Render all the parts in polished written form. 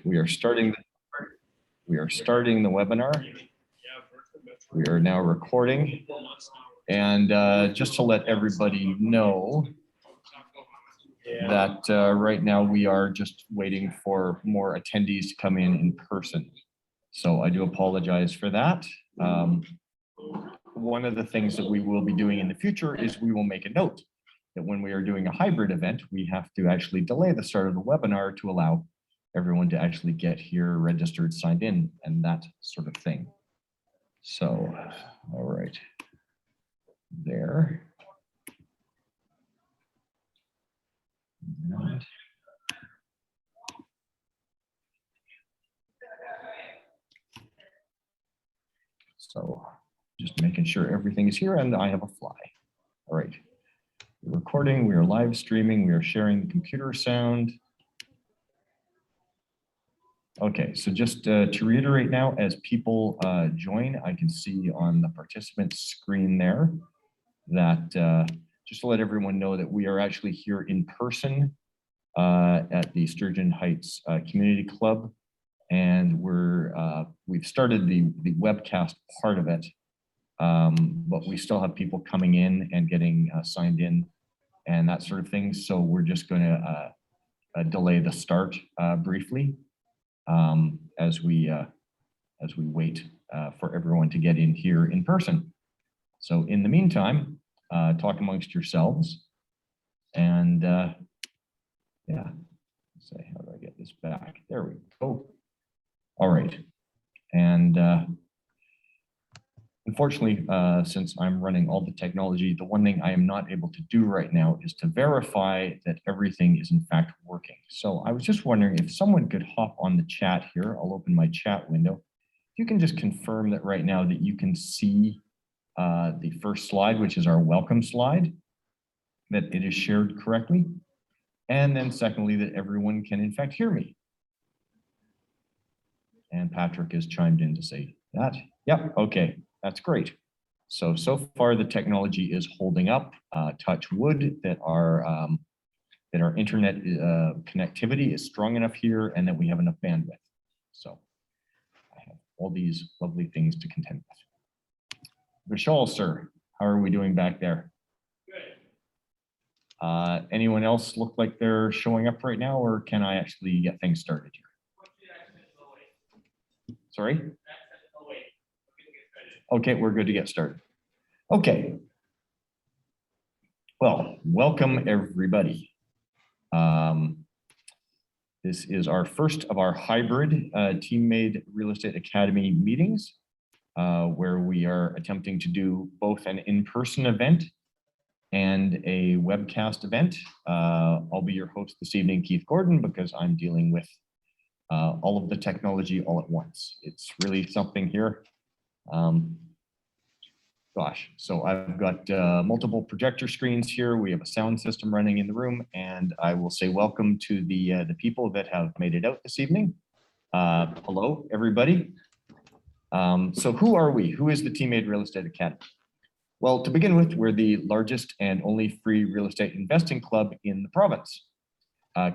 we are starting the webinar. We are now recording. And just to let everybody know that right now we are just waiting for more attendees to come in person. So I do apologize for that. One of the things that we will be doing in the future is we will make a note that when we are doing a hybrid event, we have to actually delay the start of the webinar to allow everyone to actually get here registered, signed in, and that sort of thing. So, all right, there. And so just making sure everything is here and I have a fly. All right, we're recording, we are live streaming, we are sharing the computer sound. Okay, so just to reiterate now, as people join, I can see on the participants screen there that just to let everyone know that we are actually here in person at the Sturgeon Heights Community Club, and we've started the webcast part of it, but we still have people coming in and getting signed in and that sort of thing. So we're just going to delay the start briefly. As we wait for everyone to get in here in person. So in the meantime, talk amongst yourselves and yeah, let's say, how do I get this back? There we go. All right. And unfortunately, since I'm running all the technology, the one thing I am not able to do right now is to verify that everything is in fact working. So I was just wondering if someone could hop on the chat here. I'll open my chat window. If you can just confirm that right now that you can see the first slide, which is our welcome slide, that it is shared correctly. And then secondly, that everyone can in fact hear me. And Patrick has chimed in to say that. Yep, okay. That's great. So far the technology is holding up. Touch wood that our internet connectivity is strong enough here and that we have enough bandwidth. So I have all these lovely things to contend with. Vishal, sir, how are we doing back there? Good. Anyone else look like they're showing up right now, or can I actually get things started here? Sorry? Okay, we're good to get started. Okay. Well, welcome everybody. This is our first of our hybrid Team-Made Real Estate Academy meetings, where we are attempting to do both an in-person event and a webcast event. I'll be your host this evening, Keith Gordon, because I'm dealing with all of the technology all at once. It's really something here. Gosh, so I've got multiple projector screens here. We have a sound system running in the room, and I will say welcome to the people that have made it out this evening. Hello, everybody. So who are we? Who is the Team-Made Real Estate Academy? Well, to begin with, we're the largest and only free real estate investing club in the province,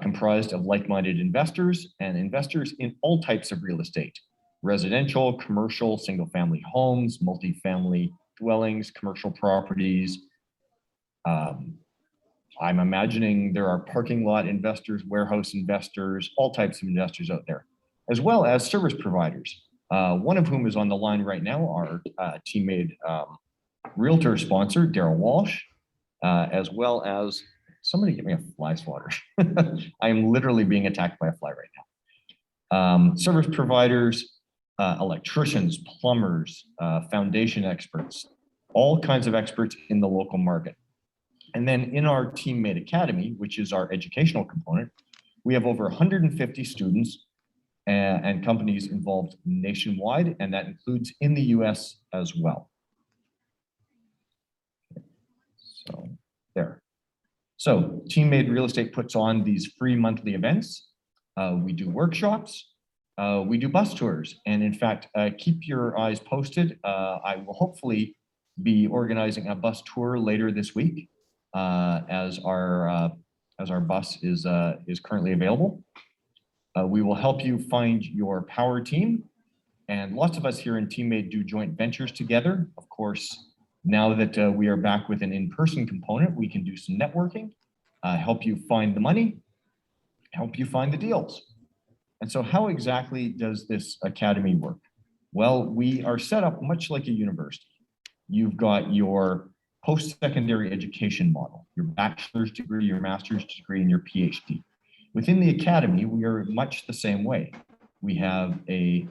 comprised of like-minded investors and investors in all types of real estate: residential, commercial, single-family homes, multifamily dwellings, commercial properties. I'm imagining there are parking lot investors, warehouse investors, all types of investors out there, as well as service providers. One of whom is on the line right now, our Team-Made realtor sponsor, Daryl Walsh, as well as somebody get me a fly swatter. I am literally being attacked by a fly right now. Service providers, electricians, plumbers, foundation experts, all kinds of experts in the local market. And then in our Team-Made Academy, which is our educational component, we have over 150 students and companies involved nationwide, and that includes in the US as well. So there. So Team-Made Real Estate puts on these free monthly events. We do workshops. We do bus tours, and in fact, keep your eyes posted. I will hopefully be organizing a bus tour later this week, as our bus is currently available. We will help you find your power team. And lots of us here in TeamMade do joint ventures together. Of course, now that we are back with an in-person component, we can do some networking, help you find the money, help you find the deals. And so how exactly does this academy work? Well, we are set up much like a university. You've got your post-secondary education model, your bachelor's degree, your master's degree, and your PhD. Within the academy, we are much the same way. We have a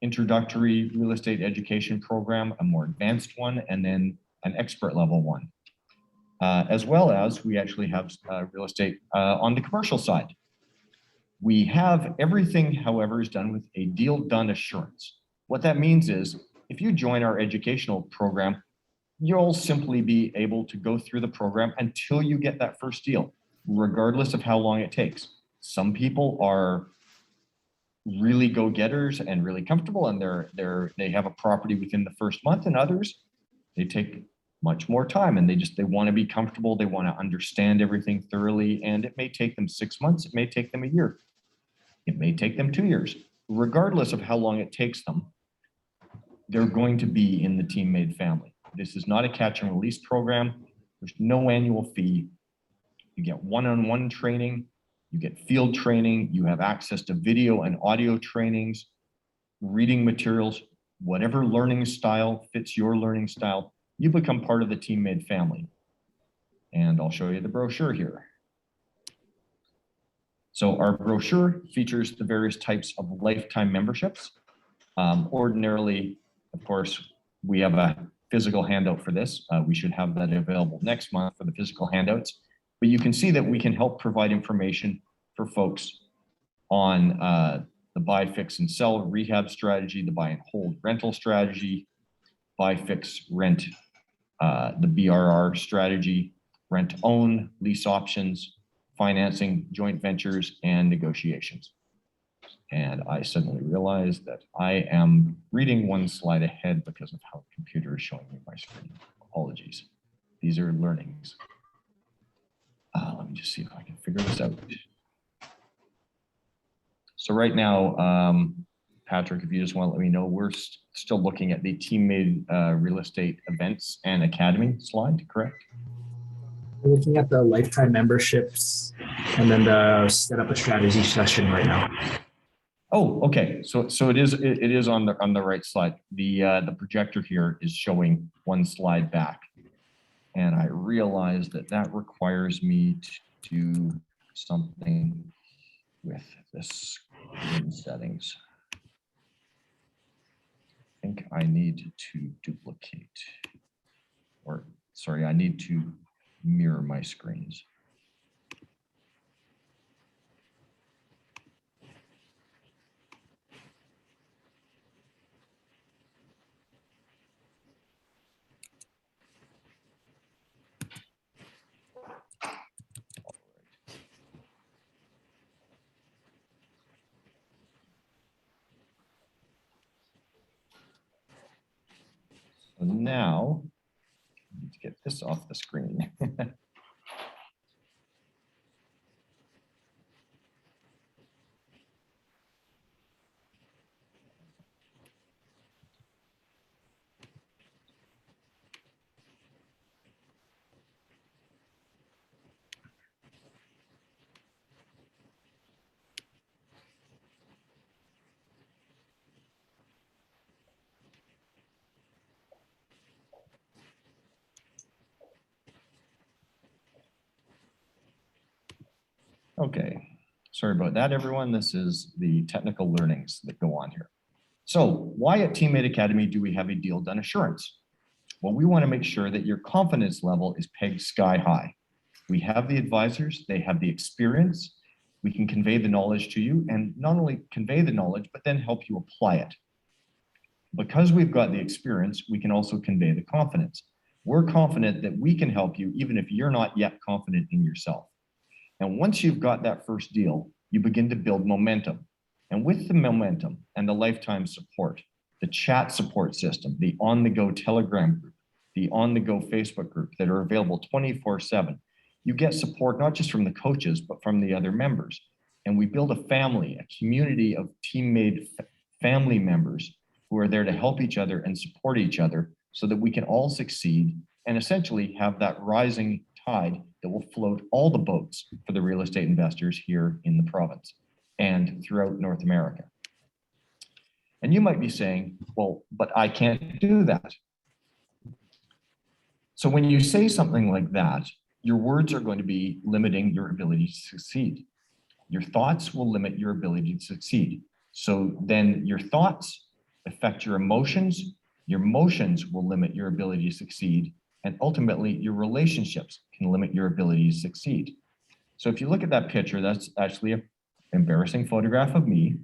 introductory real estate education program, a more advanced one, and then an expert level one. As well as we actually have real estate on the commercial side. We have everything, however, is done with a deal done assurance. What that means is if you join our educational program, you'll simply be able to go through the program until you get that first deal, regardless of how long it takes. Some people are really go-getters and really comfortable, and they have a property within the first month, and others, they take much more time, and they want to be comfortable. They want to understand everything thoroughly, and it may take them 6 months. It may take them a year. It may take them 2 years. Regardless of how long it takes them, they're going to be in the TeamMade family. This is not a catch and release program. There's no annual fee. You get one-on-one training. You get field training. You have access to video and audio trainings, reading materials, whatever learning style fits your learning style. You become part of the TeamMade family. And I'll show you the brochure here. So our brochure features the various types of lifetime memberships. Ordinarily, of course, we have a physical handout for this. We should have that available next month for the physical handouts. But you can see that we can help provide information for folks on the buy, fix, and sell rehab strategy, the buy and hold rental strategy, buy, fix, rent, the BRR strategy, rent, own, lease options, financing, joint ventures, and negotiations. And I suddenly realized that I am reading one slide ahead because of how the computer is showing me my screen. Apologies. These are learnings. Let me just see if I can figure this out. So right now, Patrick, if you just want to let me know, we're still looking at the TeamMade real estate events and academy slide, correct? We're looking at the lifetime memberships and then the set up a strategy session right now. Oh, okay. So it is on the right slide. The projector here is showing one slide back, and I realize that requires me to do something with the screen settings. I think I need to duplicate, or sorry, I need to mirror my screens. So now, I need to get this off the screen. Okay, sorry about that, everyone. This is the technical learnings that go on here. So why at TeamMade Academy do we have a deal done assurance? Well, we want to make sure that your confidence level is pegged sky high. We have the advisors, they have the experience. We can convey the knowledge to you, and not only convey the knowledge, but then help you apply it. Because we've got the experience, we can also convey the confidence. We're confident that we can help you even if you're not yet confident in yourself. And once you've got that first deal, you begin to build momentum. And with the momentum and the lifetime support, the chat support system, the on-the-go Telegram group, the on-the-go Facebook group that are available 24/7, you get support not just from the coaches, but from the other members. and we build a family, a community of teammate family members who are there to help each other and support each other so that we can all succeed and essentially have that rising tide that will float all the boats for the real estate investors here in the province and throughout North America. And you might be saying, well, but I can't do that. So when you say something like that, your words are going to be limiting your ability to succeed. Your thoughts will limit your ability to succeed. So then your thoughts affect your emotions will limit your ability to succeed, and ultimately your relationships can limit your ability to succeed. So if you look at that picture, that's actually an embarrassing photograph of me,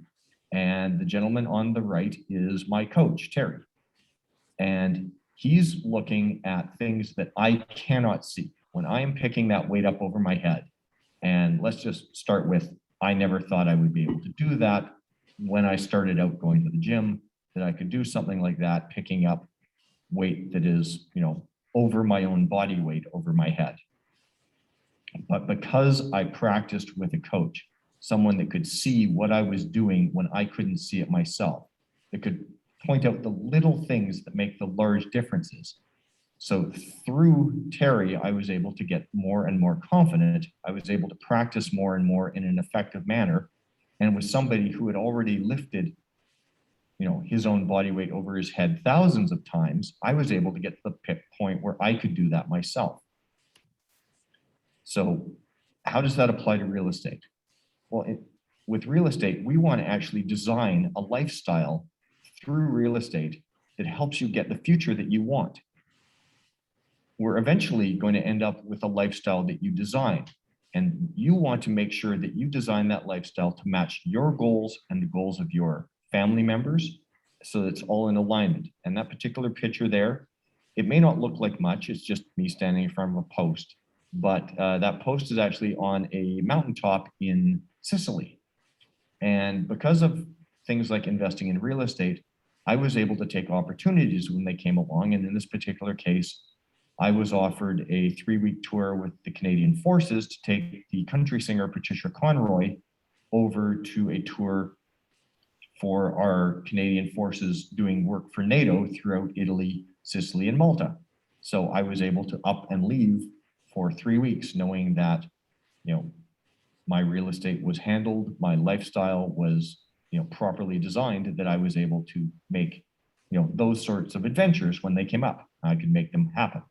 and the gentleman on the right is my coach, Terry. And he's looking at things that I cannot see when I am picking that weight up over my head. And let's just start with, I never thought I would be able to do that when I started out going to the gym, that I could do something like that, picking up weight that is, over my own body weight over my head. But because I practiced with a coach, someone that could see what I was doing when I couldn't see it myself, that could point out the little things that make the large differences. So through Terry, I was able to get more and more confident. I was able to practice more and more in an effective manner. And with somebody who had already lifted, his own body weight over his head thousands of times, I was able to get to the point where I could do that myself. So how does that apply to real estate? Well, with real estate, we want to actually design a lifestyle through real estate that helps you get the future that you want. We're eventually going to end up with a lifestyle that you design. And you want to make sure that you design that lifestyle to match your goals and the goals of your family members, so it's all in alignment. And that particular picture there, it may not look like much, it's just me standing in front of a post, but that post is actually on a mountaintop in Sicily. And because of things like investing in real estate, I was able to take opportunities when they came along. And in this particular case, I was offered a 3-week tour with the Canadian Forces to take the country singer Patricia Conroy over to a tour for our Canadian forces doing work for NATO throughout Italy, Sicily, and Malta. So I was able to up and leave for 3 weeks, knowing that, my real estate was handled, my lifestyle was, properly designed, that I was able to make, those sorts of adventures when they came up. I could make them happen.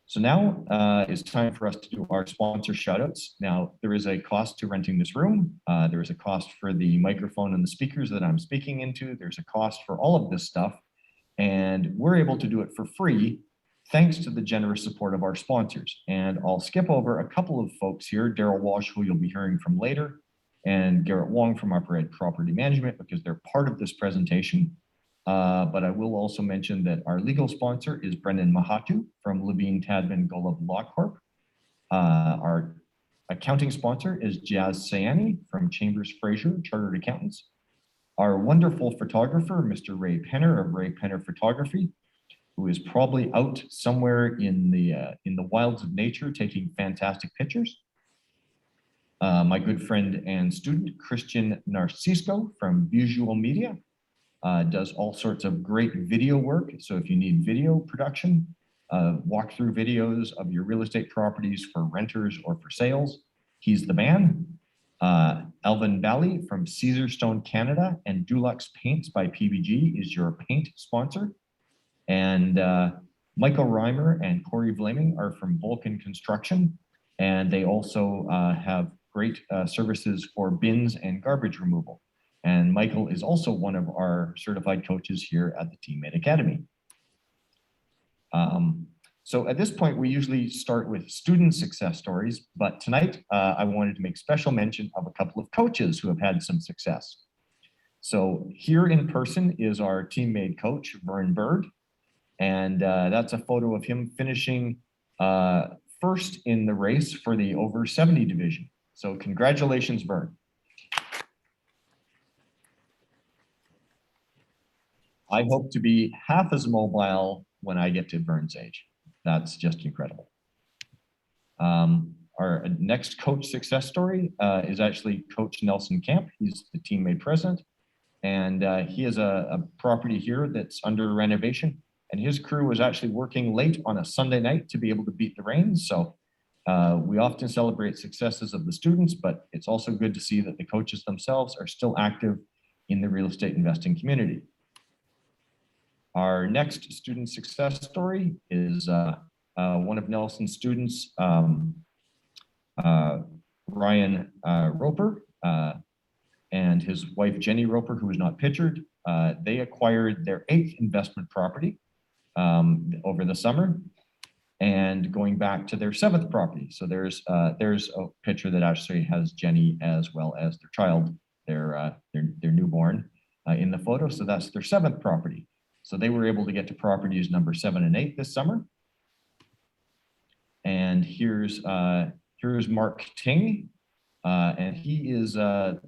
So now it's time for us to do our sponsor shoutouts. Now, there is a cost to renting this room. There is a cost for the microphone and the speakers that I'm speaking into. There's a cost for all of this stuff. And we're able to do it for free thanks to the generous support of our sponsors. And I'll skip over a couple of folks here, Daryl Walsh, who you'll be hearing from later, and Garrett Wong from Upper Ed Property Management, because they're part of this presentation. But I will also mention that our legal sponsor is Brendan Mahatu from Levine Tadman Golub Law Corp. Our accounting sponsor is Jazz Sayani from Chambers Fraser Chartered Accountants. Our wonderful photographer, Mr. Ray Penner of Ray Penner Photography, who is probably out somewhere in the wilds of nature taking fantastic pictures. My good friend and student, Christian Narcisco from Visual Media, does all sorts of great video work. So if you need video production, walkthrough videos of your real estate properties for renters or for sales, he's the man. Alvin Valley from Caesarstone Canada and Dulux Paints by PBG is your paint sponsor. And Michael Reimer and Corey Vlaming are from Vulcan Construction. And they also have great services for bins and garbage removal. And Michael is also one of our certified coaches here at the Teammate Academy. So at this point, we usually start with student success stories, but tonight I wanted to make special mention of a couple of coaches who have had some success. So here in person is our teammate coach, Vern Bird. And that's a photo of him finishing first in the race for the over 70 division. So congratulations, Vern. I hope to be half as mobile when I get to Vern's age. That's just incredible. Our next coach success story is actually Coach Nelson Camp. He's the teammate president, and he has a property here that's under renovation. And his crew was actually working late on a Sunday night to be able to beat the rain. So we often celebrate successes of the students, but it's also good to see that the coaches themselves are still active in the real estate investing community. Our next student success story is one of Nelson's students, Ryan Roper, and his wife, Jenny Roper, who was not pictured. They acquired their 8th investment property over the summer, and going back to their 7th property. So there's a picture that actually has Jenny as well as their child, their newborn in the photo. So that's their 7th property. So they were able to get to properties number 7 and 8 this summer. And here's Mark Ting, and he is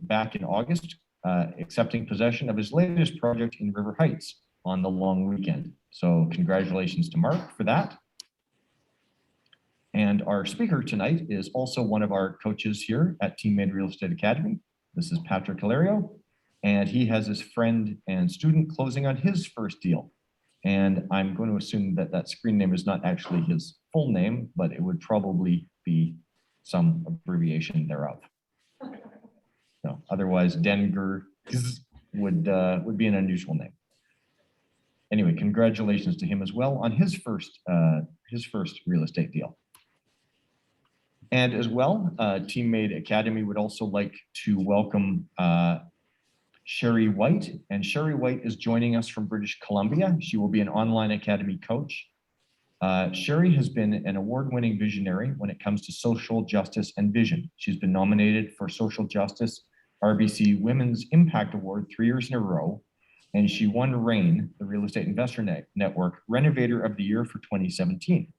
back in August, accepting possession of his latest project in River Heights on the long weekend. So congratulations to Mark for that. And our speaker tonight is also one of our coaches here at Teammate Real Estate Academy. This is Patrick Hilario, and he has his friend and student closing on his first deal. And I'm going to assume that that screen name is not actually his full name, but it would probably be some abbreviation thereof. No, otherwise Denger would be an unusual name. Anyway, congratulations to him as well on his first real estate deal. And as well, Teammate Academy would also like to welcome Sherry White, and Sherry White is joining us from British Columbia. She will be an online academy coach. Sherry has been an award-winning visionary when it comes to social justice and vision. She's been nominated for Social Justice RBC Women's Impact Award 3 years in a row, and she won REIN, the Real Estate Investor Network Renovator of the Year for 2017.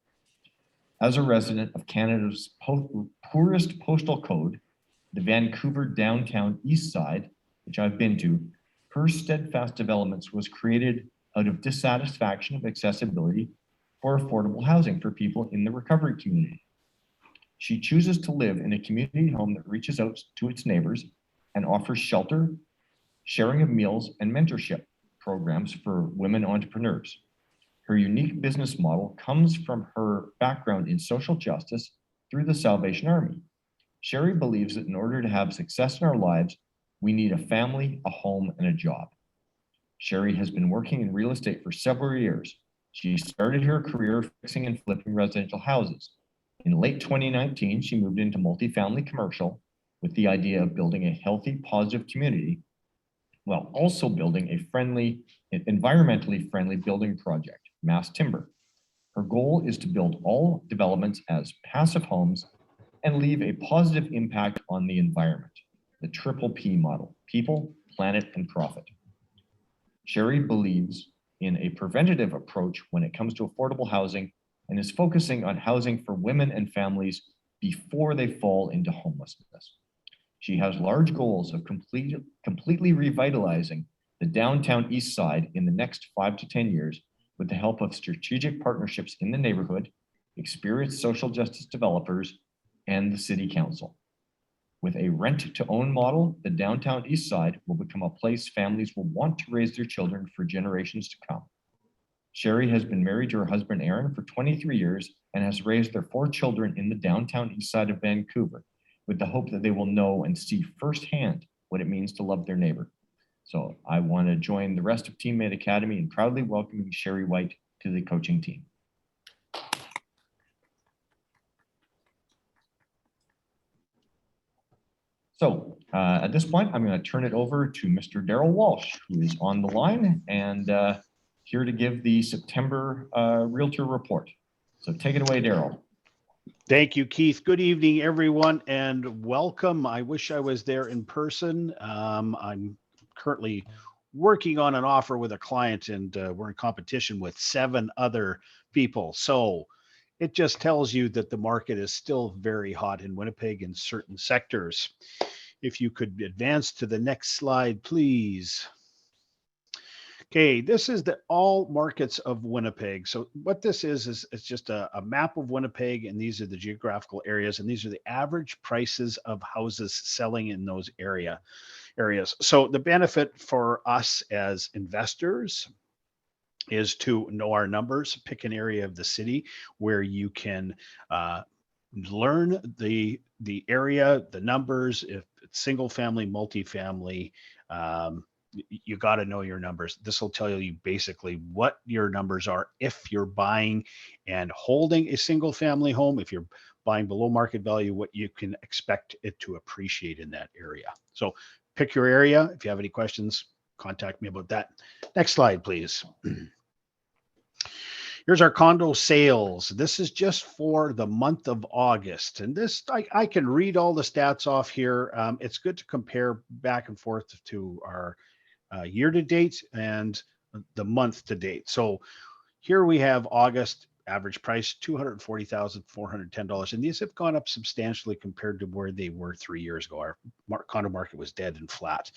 As a resident of Canada's poorest postal code, the Vancouver downtown east side, which I've been to, her Steadfast Developments was created out of dissatisfaction of accessibility for affordable housing for people in the recovery community. She chooses to live in a community home that reaches out to its neighbors and offers shelter, sharing of meals, and mentorship programs for women entrepreneurs. Her unique business model comes from her background in social justice through the Salvation Army. Sherry believes that in order to have success in our lives, we need a family, a home, and a job. Sherry has been working in real estate for several years. She started her career fixing and flipping residential houses. In late 2019, she moved into multifamily commercial with the idea of building a healthy, positive community, while also building a environmentally friendly building project, Mass Timber. Her goal is to build all developments as passive homes and leave a positive impact on the environment, the triple P model: people, planet, and profit. Sherry believes in a preventative approach when it comes to affordable housing and is focusing on housing for women and families before they fall into homelessness. She has large goals of completely revitalizing the downtown east side in the next 5 to 10 years with the help of strategic partnerships in the neighborhood, experienced social justice developers, and the city council. With a rent-to-own model, the downtown east side will become a place families will want to raise their children for generations to come. Sherry has been married to her husband, Aaron, for 23 years and has raised their 4 children in the downtown east side of Vancouver with the hope that they will know and see firsthand what it means to love their neighbor. So I want to join the rest of Teammate Academy in proudly welcoming Sherry White to the coaching team. So at this point, I'm going to turn it over to Mr. Daryl Walsh, who is on the line and here to give the September Realtor Report. So take it away, Daryl. Thank you, Keith. Good evening, everyone, and welcome. I wish I was there in person. I'm currently working on an offer with a client, and we're in competition with 7 other people. So it just tells you that the market is still very hot in Winnipeg in certain sectors. If you could advance to the next slide, please. Okay, this is the all markets of Winnipeg. So what this is it's just a map of Winnipeg, and these are the geographical areas, and these are the average prices of houses selling in those areas. So the benefit for us as investors is to know our numbers, pick an area of the city where you can learn the area, the numbers, if it's single family, multifamily. You got to know your numbers. This will tell you basically what your numbers are if you're buying and holding a single family home. If you're buying below market value, what you can expect it to appreciate in that area. So pick your area. If you have any questions, contact me about that. Next slide, please. Here's our condo sales. This is just for the month of August. And this, I can read all the stats off here. It's good to compare back and forth to our year to date and the month to date. So here we have August average price, $240,410. And these have gone up substantially compared to where they were 3 years ago. Our condo market was dead and flat.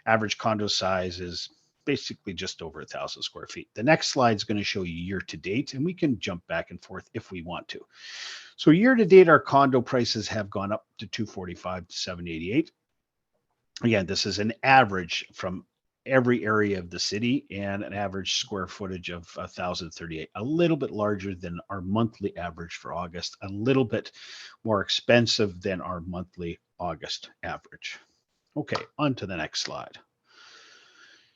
Average condo size is basically just over 1,000 square feet. The next slide is going to show you year to date, and we can jump back and forth if we want to. So year to date, our condo prices have gone up to 245 to 788. Again, this is an average from every area of the city and an average square footage of 1,038, a little bit larger than our monthly average for August, a little bit more expensive than our monthly August average. Okay, on to the next slide.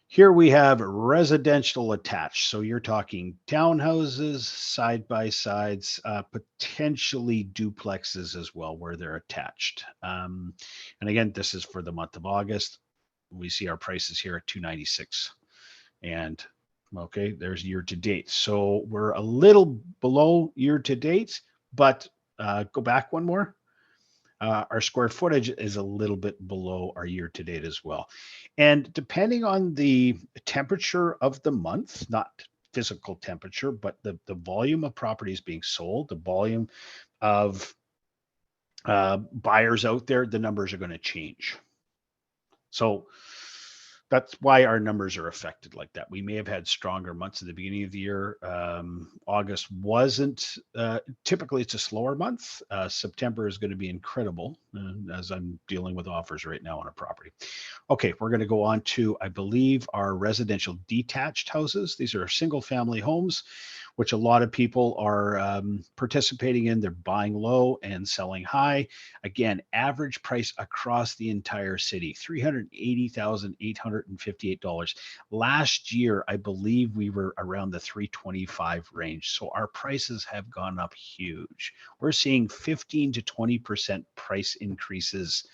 Here we have residential attached. So you're talking townhouses, side-by-sides, potentially duplexes as well, where they're attached. And again, this is for the month of August. We see our prices here at 296. And okay, there's year to date. So we're a little below year to date, but go back one more. Our square footage is a little bit below our year to date as well. And depending on the temperature of the month, not physical temperature, but the volume of properties being sold, the volume of buyers out there, the numbers are going to change. So that's why our numbers are affected like that. We may have had stronger months at the beginning of the year. August wasn't, typically it's a slower month. September is going to be incredible as I'm dealing with offers right now on a property. Okay, we're going to go on to, I believe, our residential detached houses. These are single family homes, which a lot of people are participating in. They're buying low and selling high. Again, average price across the entire city, $380,858. Last year, I believe we were around the 325 range. So our prices have gone up huge. We're seeing 15 to 20% price increases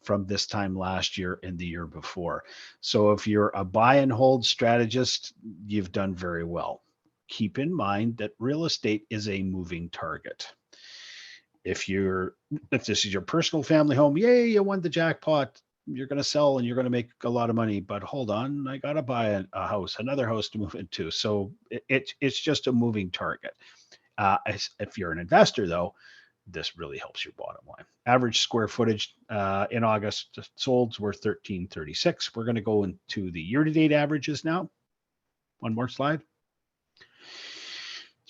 from this time last year and the year before. So if you're a buy and hold strategist, you've done very well. Keep in mind that real estate is a moving target. If this is your personal family home, yay, you won the jackpot. You're going to sell and you're going to make a lot of money, but hold on, I got to buy a house, another house to move into. So it's just a moving target. If you're an investor though, this really helps your bottom line. Average square footage in August solds were 1,336. We're going to go into the year-to-date averages now. One more slide.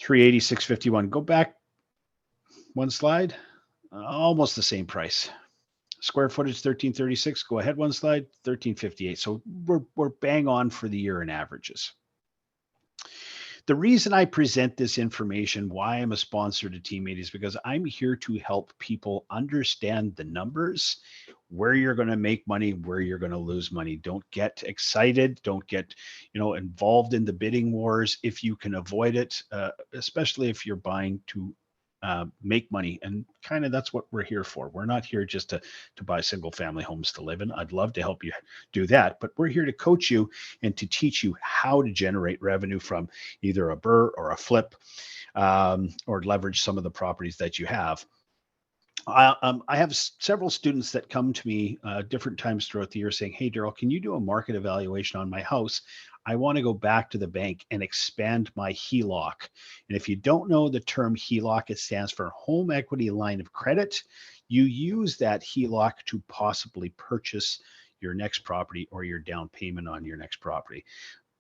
386.51. Go back one slide. Almost the same price. Square footage 1336. Go ahead one slide. 1358. So we're bang on for the year in averages. The reason I present this information, why I'm a sponsor to Teammate, is because I'm here to help people understand the numbers, where you're going to make money, where you're going to lose money. Don't get excited. Don't get, involved in the bidding wars if you can avoid it, especially if you're buying to make money. And kind of that's what we're here for. We're not here just to buy single family homes to live in. I'd love to help you do that, but we're here to coach you and to teach you how to generate revenue from either a BRRRR or a flip, or leverage some of the properties that you have. I have several students that come to me different times throughout the year saying, hey, Daryl, can you do a market evaluation on my house? I want to go back to the bank and expand my HELOC. And if you don't know the term HELOC, it stands for Home Equity Line of Credit. You use that HELOC to possibly purchase your next property or your down payment on your next property.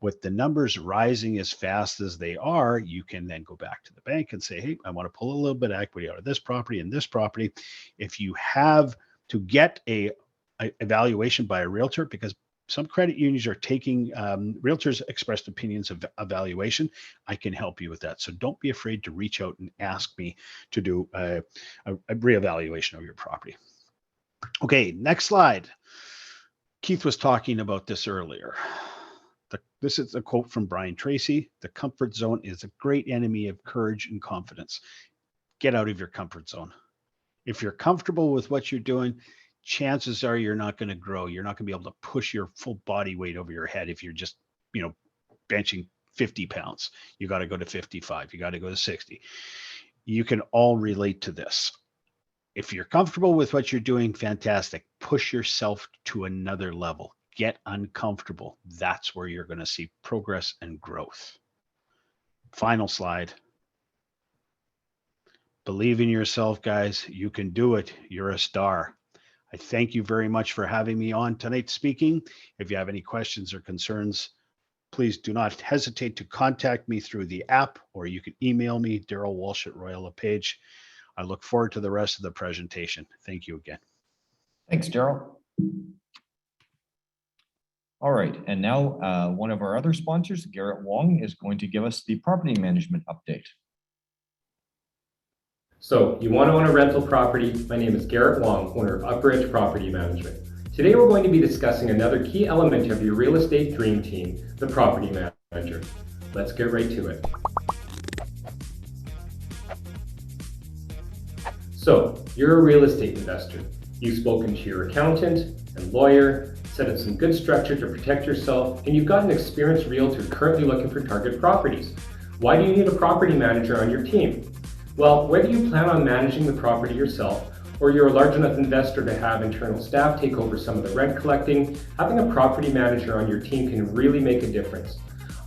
With the numbers rising as fast as they are, you can then go back to the bank and say, hey, I want to pull a little bit of equity out of this property and this property. If you have to get a evaluation by a realtor, because some credit unions are taking realtors' expressed opinions of evaluation, I can help you with that. So don't be afraid to reach out and ask me to do a reevaluation of your property. Okay, next slide. Keith was talking about this earlier. This is a quote from Brian Tracy. The comfort zone is a great enemy of courage and confidence. Get out of your comfort zone. If you're comfortable with what you're doing, chances are you're not going to grow. You're not going to be able to push your full body weight over your head if you're just, benching 50 pounds. You got to go to 55. You got to go to 60. You can all relate to this. If you're comfortable with what you're doing, fantastic. Push yourself to another level. Get uncomfortable. That's where you're going to see progress and growth. Final slide. Believe in yourself, guys. You can do it. You're a star. I thank you very much for having me on tonight speaking. If you have any questions or concerns, please do not hesitate to contact me through the app, or you can email me, Daryl Walsh at Royal LePage. I look forward to the rest of the presentation. Thank you again. Thanks, Daryl. All right, and now one of our other sponsors, Garrett Wong, is going to give us the property management update. So you want to own a rental property? My name is Garrett Wong, owner of Upper Edge Property Management. Today we're going to be discussing another key element of your real estate dream team, the property manager. Let's get right to it. So you're a real estate investor. You've spoken to your accountant and lawyer, set up some good structure to protect yourself, and you've got an experienced realtor currently looking for target properties. Why do you need a property manager on your team? Well, whether you plan on managing the property yourself or you're a large enough investor to have internal staff take over some of the rent collecting, having a property manager on your team can really make a difference.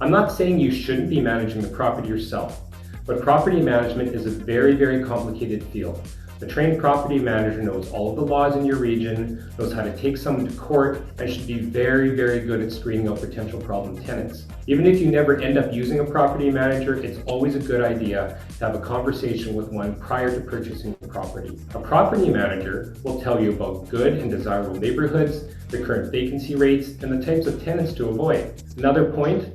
I'm not saying you shouldn't be managing the property yourself, but property management is a very, very complicated field. The trained property manager knows all of the laws in your region, knows how to take someone to court, and should be very, very good at screening out potential problem tenants. Even if you never end up using a property manager, it's always a good idea to have a conversation with one prior to purchasing the property. A property manager will tell you about good and desirable neighborhoods, the current vacancy rates, and the types of tenants to avoid. Another point,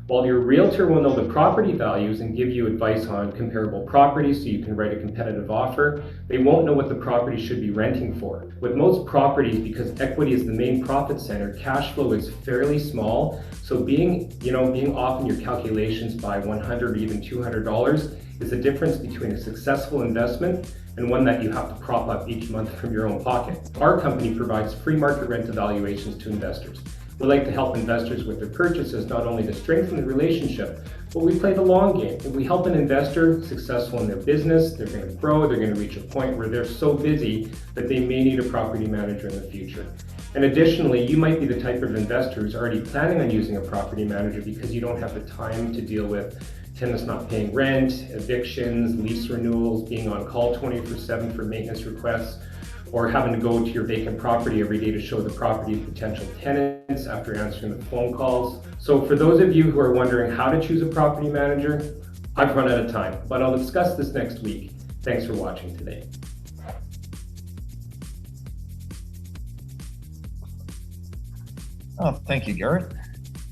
while your realtor will know the property values and give you advice on comparable properties so you can write a competitive offer, they won't know what the property should be renting for. With most properties, because equity is the main profit center, cash flow is fairly small. So being off in your calculations by $100 or even $200 is the difference between a successful investment and one that you have to prop up each month from your own pocket. Our company provides free market rent evaluations to investors. We like to help investors with their purchases, not only to strengthen the relationship, but we play the long game. If we help an investor successful in their business, they're going to grow, they're going to reach a point where they're so busy that they may need a property manager in the future. And additionally, you might be the type of investor who's already planning on using a property manager because you don't have the time to deal with tenants not paying rent, evictions, lease renewals, being on call 24/7 for maintenance requests, or having to go to your vacant property every day to show the property to potential tenants after answering the phone calls. So for those of you who are wondering how to choose a property manager, I've run out of time, but I'll discuss this next week. Thanks for watching today. Oh, thank you, Garrett.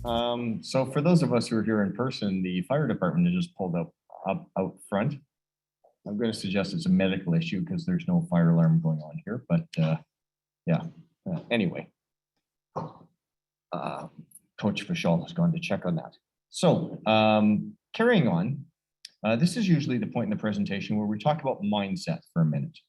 So for those of us who are here in person, the fire department has just pulled up out front. I'm going to suggest it's a medical issue because there's no fire alarm going on here, but anyway, Coach Fischel has gone to check on that. So carrying on, this is usually the point in the presentation where we talk about mindset for a minute.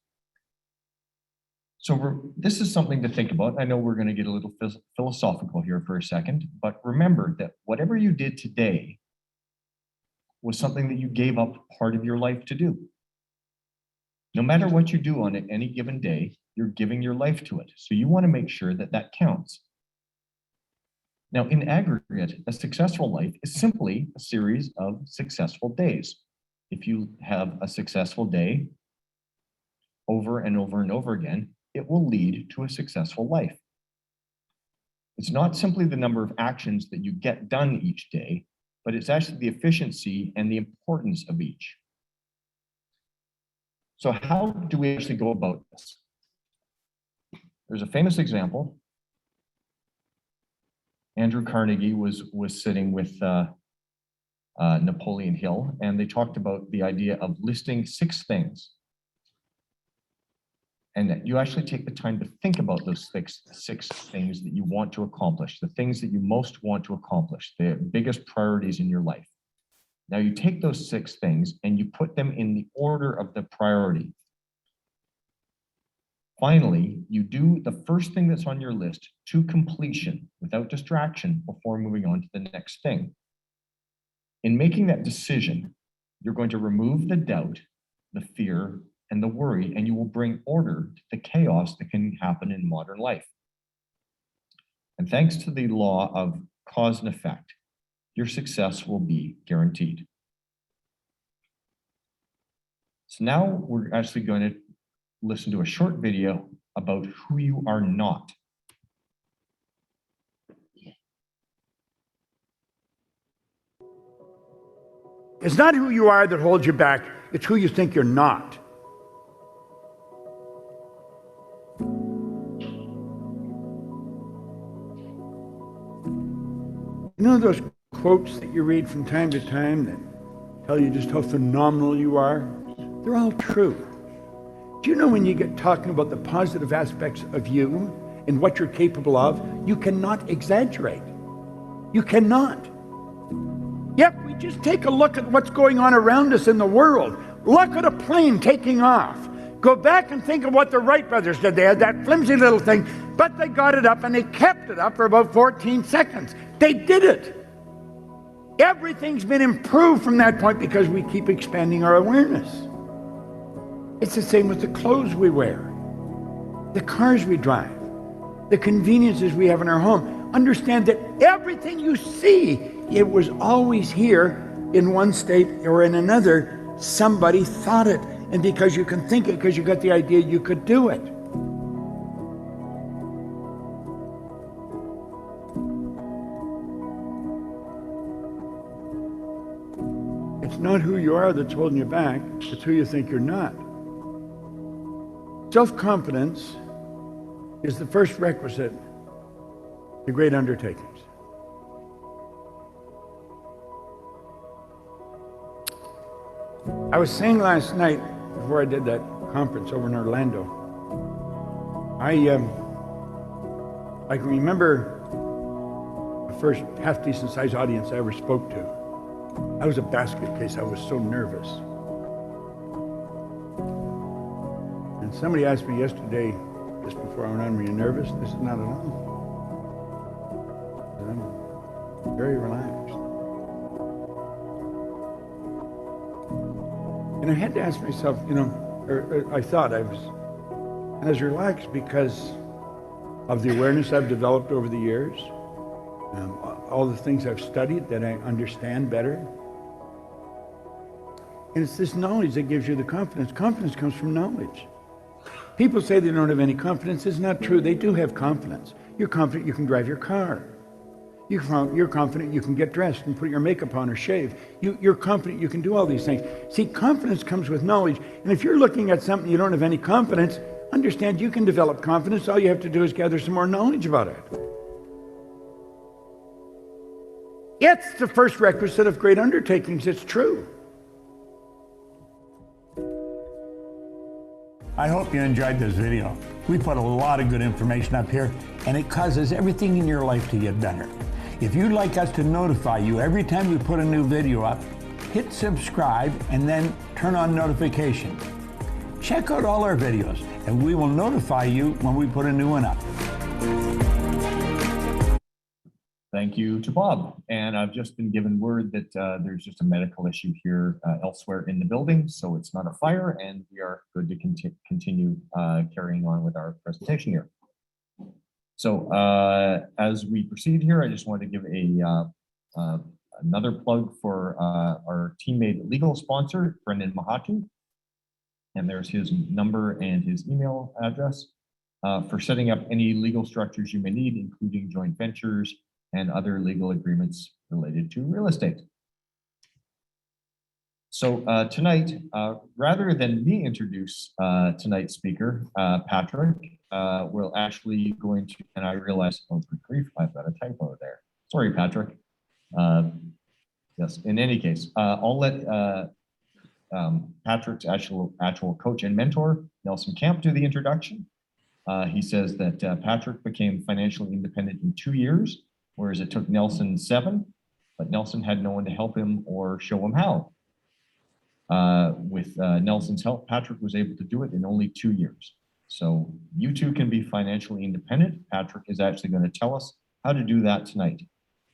So this is something to think about. I know we're going to get a little philosophical here for a second, but remember that whatever you did today was something that you gave up part of your life to do. No matter what you do on any given day, you're giving your life to it. So you want to make sure that that counts. Now, in aggregate, a successful life is simply a series of successful days. If you have a successful day over and over and over again, it will lead to a successful life. It's not simply the number of actions that you get done each day, but it's actually the efficiency and the importance of each. So how do we actually go about this? There's a famous example. Andrew Carnegie was sitting with Napoleon Hill, and they talked about the idea of listing 6 things. And that you actually take the time to think about those six things that you want to accomplish, the things that you most want to accomplish, the biggest priorities in your life. Now you take those 6 things and you put them in the order of the priority. Finally, you do the first thing that's on your list to completion without distraction before moving on to the next thing. In making that decision, you're going to remove the doubt, the fear, and the worry, and you will bring order to the chaos that can happen in modern life. And thanks to the law of cause and effect, your success will be guaranteed. So now we're actually going to listen to a short video about who you are not. It's not who you are that holds you back, it's who you think you're not. You know those quotes that you read from time to time that tell you just how phenomenal you are? They're all true. Do you know when you get talking about the positive aspects of you and what you're capable of, you cannot exaggerate. You cannot. Yep, we just take a look at what's going on around us in the world. Look at a plane taking off. Go back and think of what the Wright brothers did. They had that flimsy little thing, but they got it up and they kept it up for about 14 seconds. They did it. Everything's been improved from that point because we keep expanding our awareness. It's the same with the clothes we wear, the cars we drive, the conveniences we have in our home. Understand that everything you see, it was always here in one state or in another. Somebody thought it. And because you can think it, because you got the idea, you could do it. It's not who you are that's holding you back, it's who you think you're not. Self-confidence is the first requisite to great undertakings. I was saying last night, before I did that conference over in Orlando, I can remember the first half-decent sized audience I ever spoke to. I was a basket case. I was so nervous. And somebody asked me yesterday, just before I went on, were you nervous? I said, not at all. I'm very relaxed. And I had to ask myself, I thought I was relaxed because of the awareness I've developed over the years, all the things I've studied that I understand better. And it's this knowledge that gives you the confidence. Confidence comes from knowledge. People say they don't have any confidence. It's not true. They do have confidence. You're confident you can drive your car. You're confident you can get dressed and put your makeup on or shave. You're confident you can do all these things. See, confidence comes with knowledge. And if you're looking at something you don't have any confidence, understand you can develop confidence. All you have to do is gather some more knowledge about it. It's the first requisite of great undertakings. It's true. I hope you enjoyed this video. We put a lot of good information up here, and it causes everything in your life to get better. If you'd like us to notify you every time we put a new video up, hit subscribe and then turn on notifications. Check out all our videos, and we will notify you when we put a new one up. Thank you to Bob. And I've just been given word that there's just a medical issue here elsewhere in the building, so it's not a fire, and we are good to continue carrying on with our presentation here. So as we proceed here, I just want to give another plug for our teammate legal sponsor, Brendan Mahatu. And there's his number and his email address. for setting up any legal structures you may need, including joint ventures and other legal agreements related to real estate. So tonight, rather than me introduce tonight's speaker, Patrick, we're actually going to, and I realize, oh, good grief, I've got a typo there. Sorry, Patrick. Yes, in any case, I'll let Patrick's actual coach and mentor, Nelson Camp, do the introduction. He says that Patrick became financially independent in 2 years, whereas it took Nelson 7, but Nelson had no one to help him or show him how. With Nelson's help, Patrick was able to do it in only 2 years. So you too can be financially independent. Patrick is actually going to tell us how to do that tonight.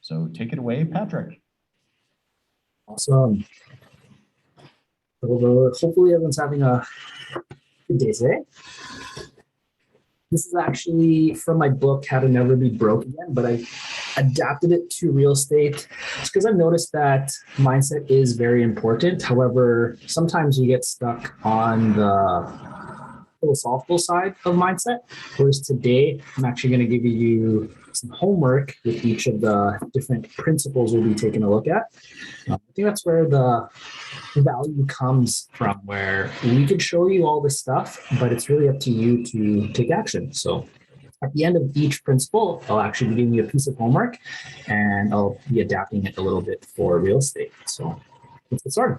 So take it away, Patrick. Awesome. So hopefully everyone's having a good day today. This is actually from my book, How to Never Be Broke Again, but I adapted it to real estate just because I've noticed that mindset is very important. However, sometimes we get stuck on the philosophical side of mindset, whereas today I'm actually going to give you some homework with each of the different principles we'll be taking a look at. I think that's where the value comes from, where we could show you all this stuff, but it's really up to you to take action. So at the end of each principle, I'll actually be giving you a piece of homework and I'll be adapting it a little bit for real estate. So let's get started.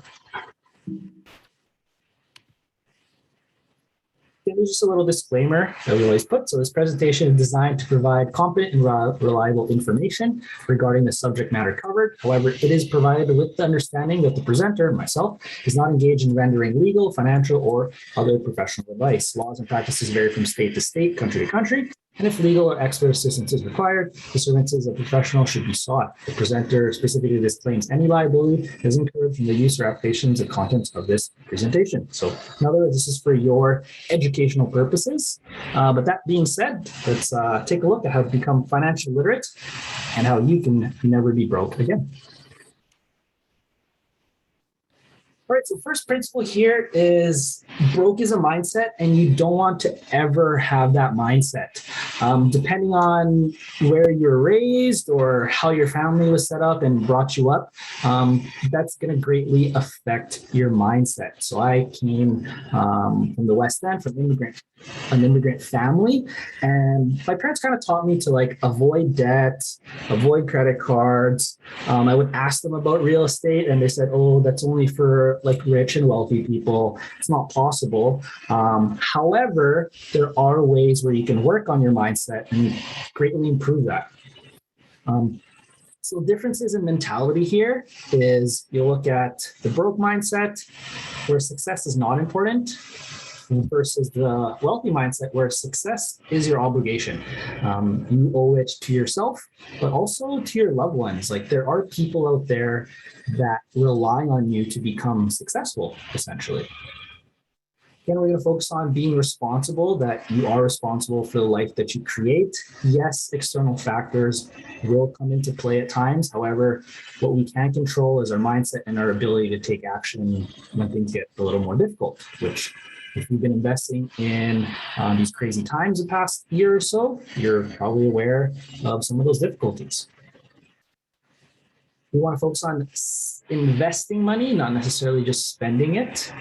There's just a little disclaimer that we always put. So this presentation is designed to provide competent and reliable information regarding the subject matter covered. However, it is provided with the understanding that the presenter, myself, is not engaged in rendering legal, financial, or other professional advice. Laws and practices vary from state to state, country to country, and if legal or expert assistance is required, the services of a professional should be sought. The presenter specifically disclaims any liability that is incurred from the use or applications of contents of this presentation. So in other words, this is for your educational purposes. But that being said, let's take a look at how to become financially literate and how you can never be broke again. All right, so first principle here is broke is a mindset, and you don't want to ever have that mindset. Depending on where you're raised or how your family was set up and brought you up, that's going to greatly affect your mindset. So I came from the West End, from an immigrant family, and my parents kind of taught me to like avoid debt, avoid credit cards. I would ask them about real estate, and they said, "Oh, that's only for like rich and wealthy people. It's not possible." However, there are ways where you can work on your mindset and greatly improve that. So differences in mentality here is you look at the broke mindset where success is not important versus the wealthy mindset where success is your obligation. You owe it to yourself, but also to your loved ones. Like there are people out there that rely on you to become successful, essentially. Again, we're going to focus on being responsible, that you are responsible for the life that you create. Yes, external factors will come into play at times. However, what we can control is our mindset and our ability to take action when things get a little more difficult, which if you've been investing in these crazy times the past year or so, you're probably aware of some of those difficulties. We want to focus on investing money, not necessarily just spending it.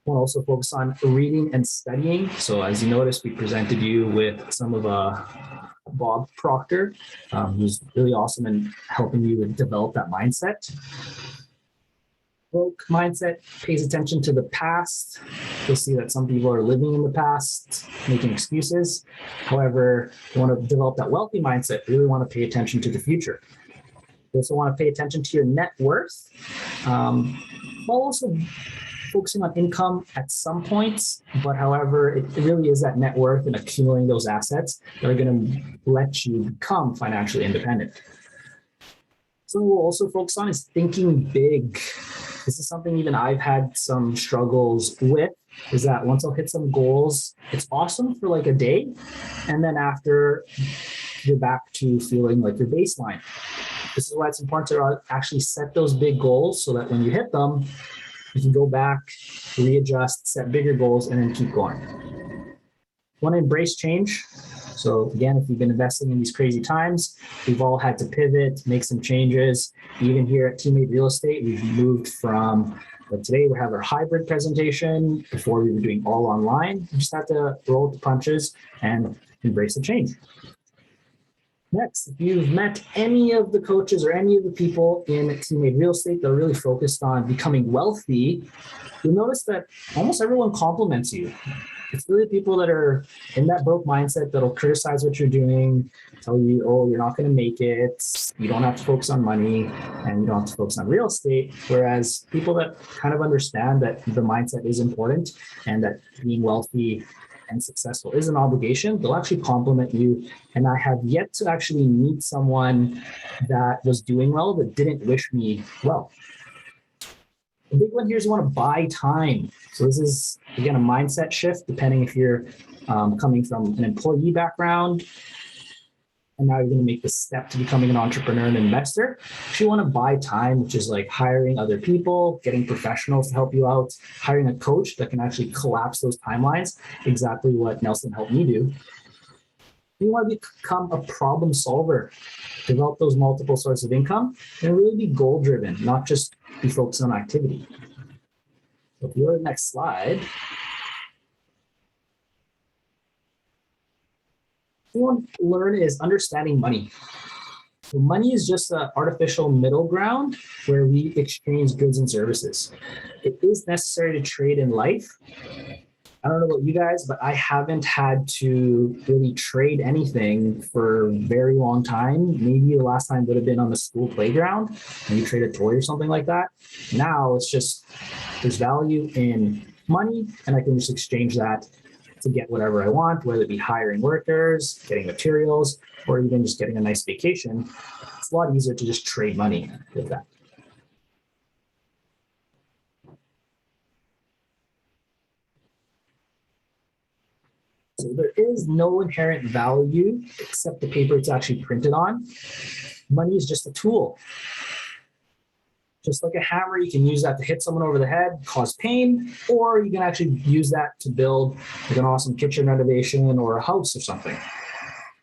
We'll also focus on reading and studying. So as you noticed, we presented you with some of Bob Proctor, who's really awesome in helping you develop that mindset. Broke mindset pays attention to the past. You'll see that some people are living in the past, making excuses. However, you want to develop that wealthy mindset, you really want to pay attention to the future. You also want to pay attention to your net worth, while also focusing on income at some points, but however, it really is that net worth and accumulating those assets that are going to let you become financially independent. Something we'll also focus on is thinking big. This is something even I've had some struggles with, is that once I'll hit some goals, it's awesome for like a day. And then after, you're back to feeling like your baseline. This is why it's important to actually set those big goals so that when you hit them, you can go back, readjust, set bigger goals, and then keep going. Want to embrace change. So again, if you've been investing in these crazy times, we've all had to pivot, make some changes. Even here at Teammate Real Estate, we've moved from, but today we have our hybrid presentation. Before we were doing all online. We just had to roll with the punches and embrace the change. Next, if you've met any of the coaches or any of the people in Teammate Real Estate that are really focused on becoming wealthy, you'll notice that almost everyone compliments you. It's really people that are in that broke mindset that'll criticize what you're doing, tell you, oh, you're not going to make it, you don't have to focus on money, and you don't have to focus on real estate. Whereas people that kind of understand that the mindset is important and that being wealthy and successful is an obligation, they'll actually compliment you. And I have yet to actually meet someone that was doing well that didn't wish me well. The big one here is you want to buy time. So this is, again, a mindset shift, depending if you're coming from an employee background and now you're going to make the step to becoming an entrepreneur and investor. If you want to buy time, which is like hiring other people, getting professionals to help you out, hiring a coach that can actually collapse those timelines, exactly what Nelson helped me do. You want to become a problem solver, develop those multiple sources of income, and really be goal driven, not just be focused on activity. So if you go to the next slide, what you want to learn is understanding money. So money is just an artificial middle ground where we exchange goods and services. It is necessary to trade in life. I don't know about you guys, but I haven't had to really trade anything for a very long time. Maybe the last time would have been on the school playground and you trade a toy or something like that. Now it's just, there's value in money and I can just exchange that to get whatever I want, whether it be hiring workers, getting materials, or even just getting a nice vacation. It's a lot easier to just trade money with that. So there is no inherent value except the paper it's actually printed on. Money is just a tool. Just like a hammer, you can use that to hit someone over the head, cause pain, or you can actually use that to build like an awesome kitchen renovation or a house or something.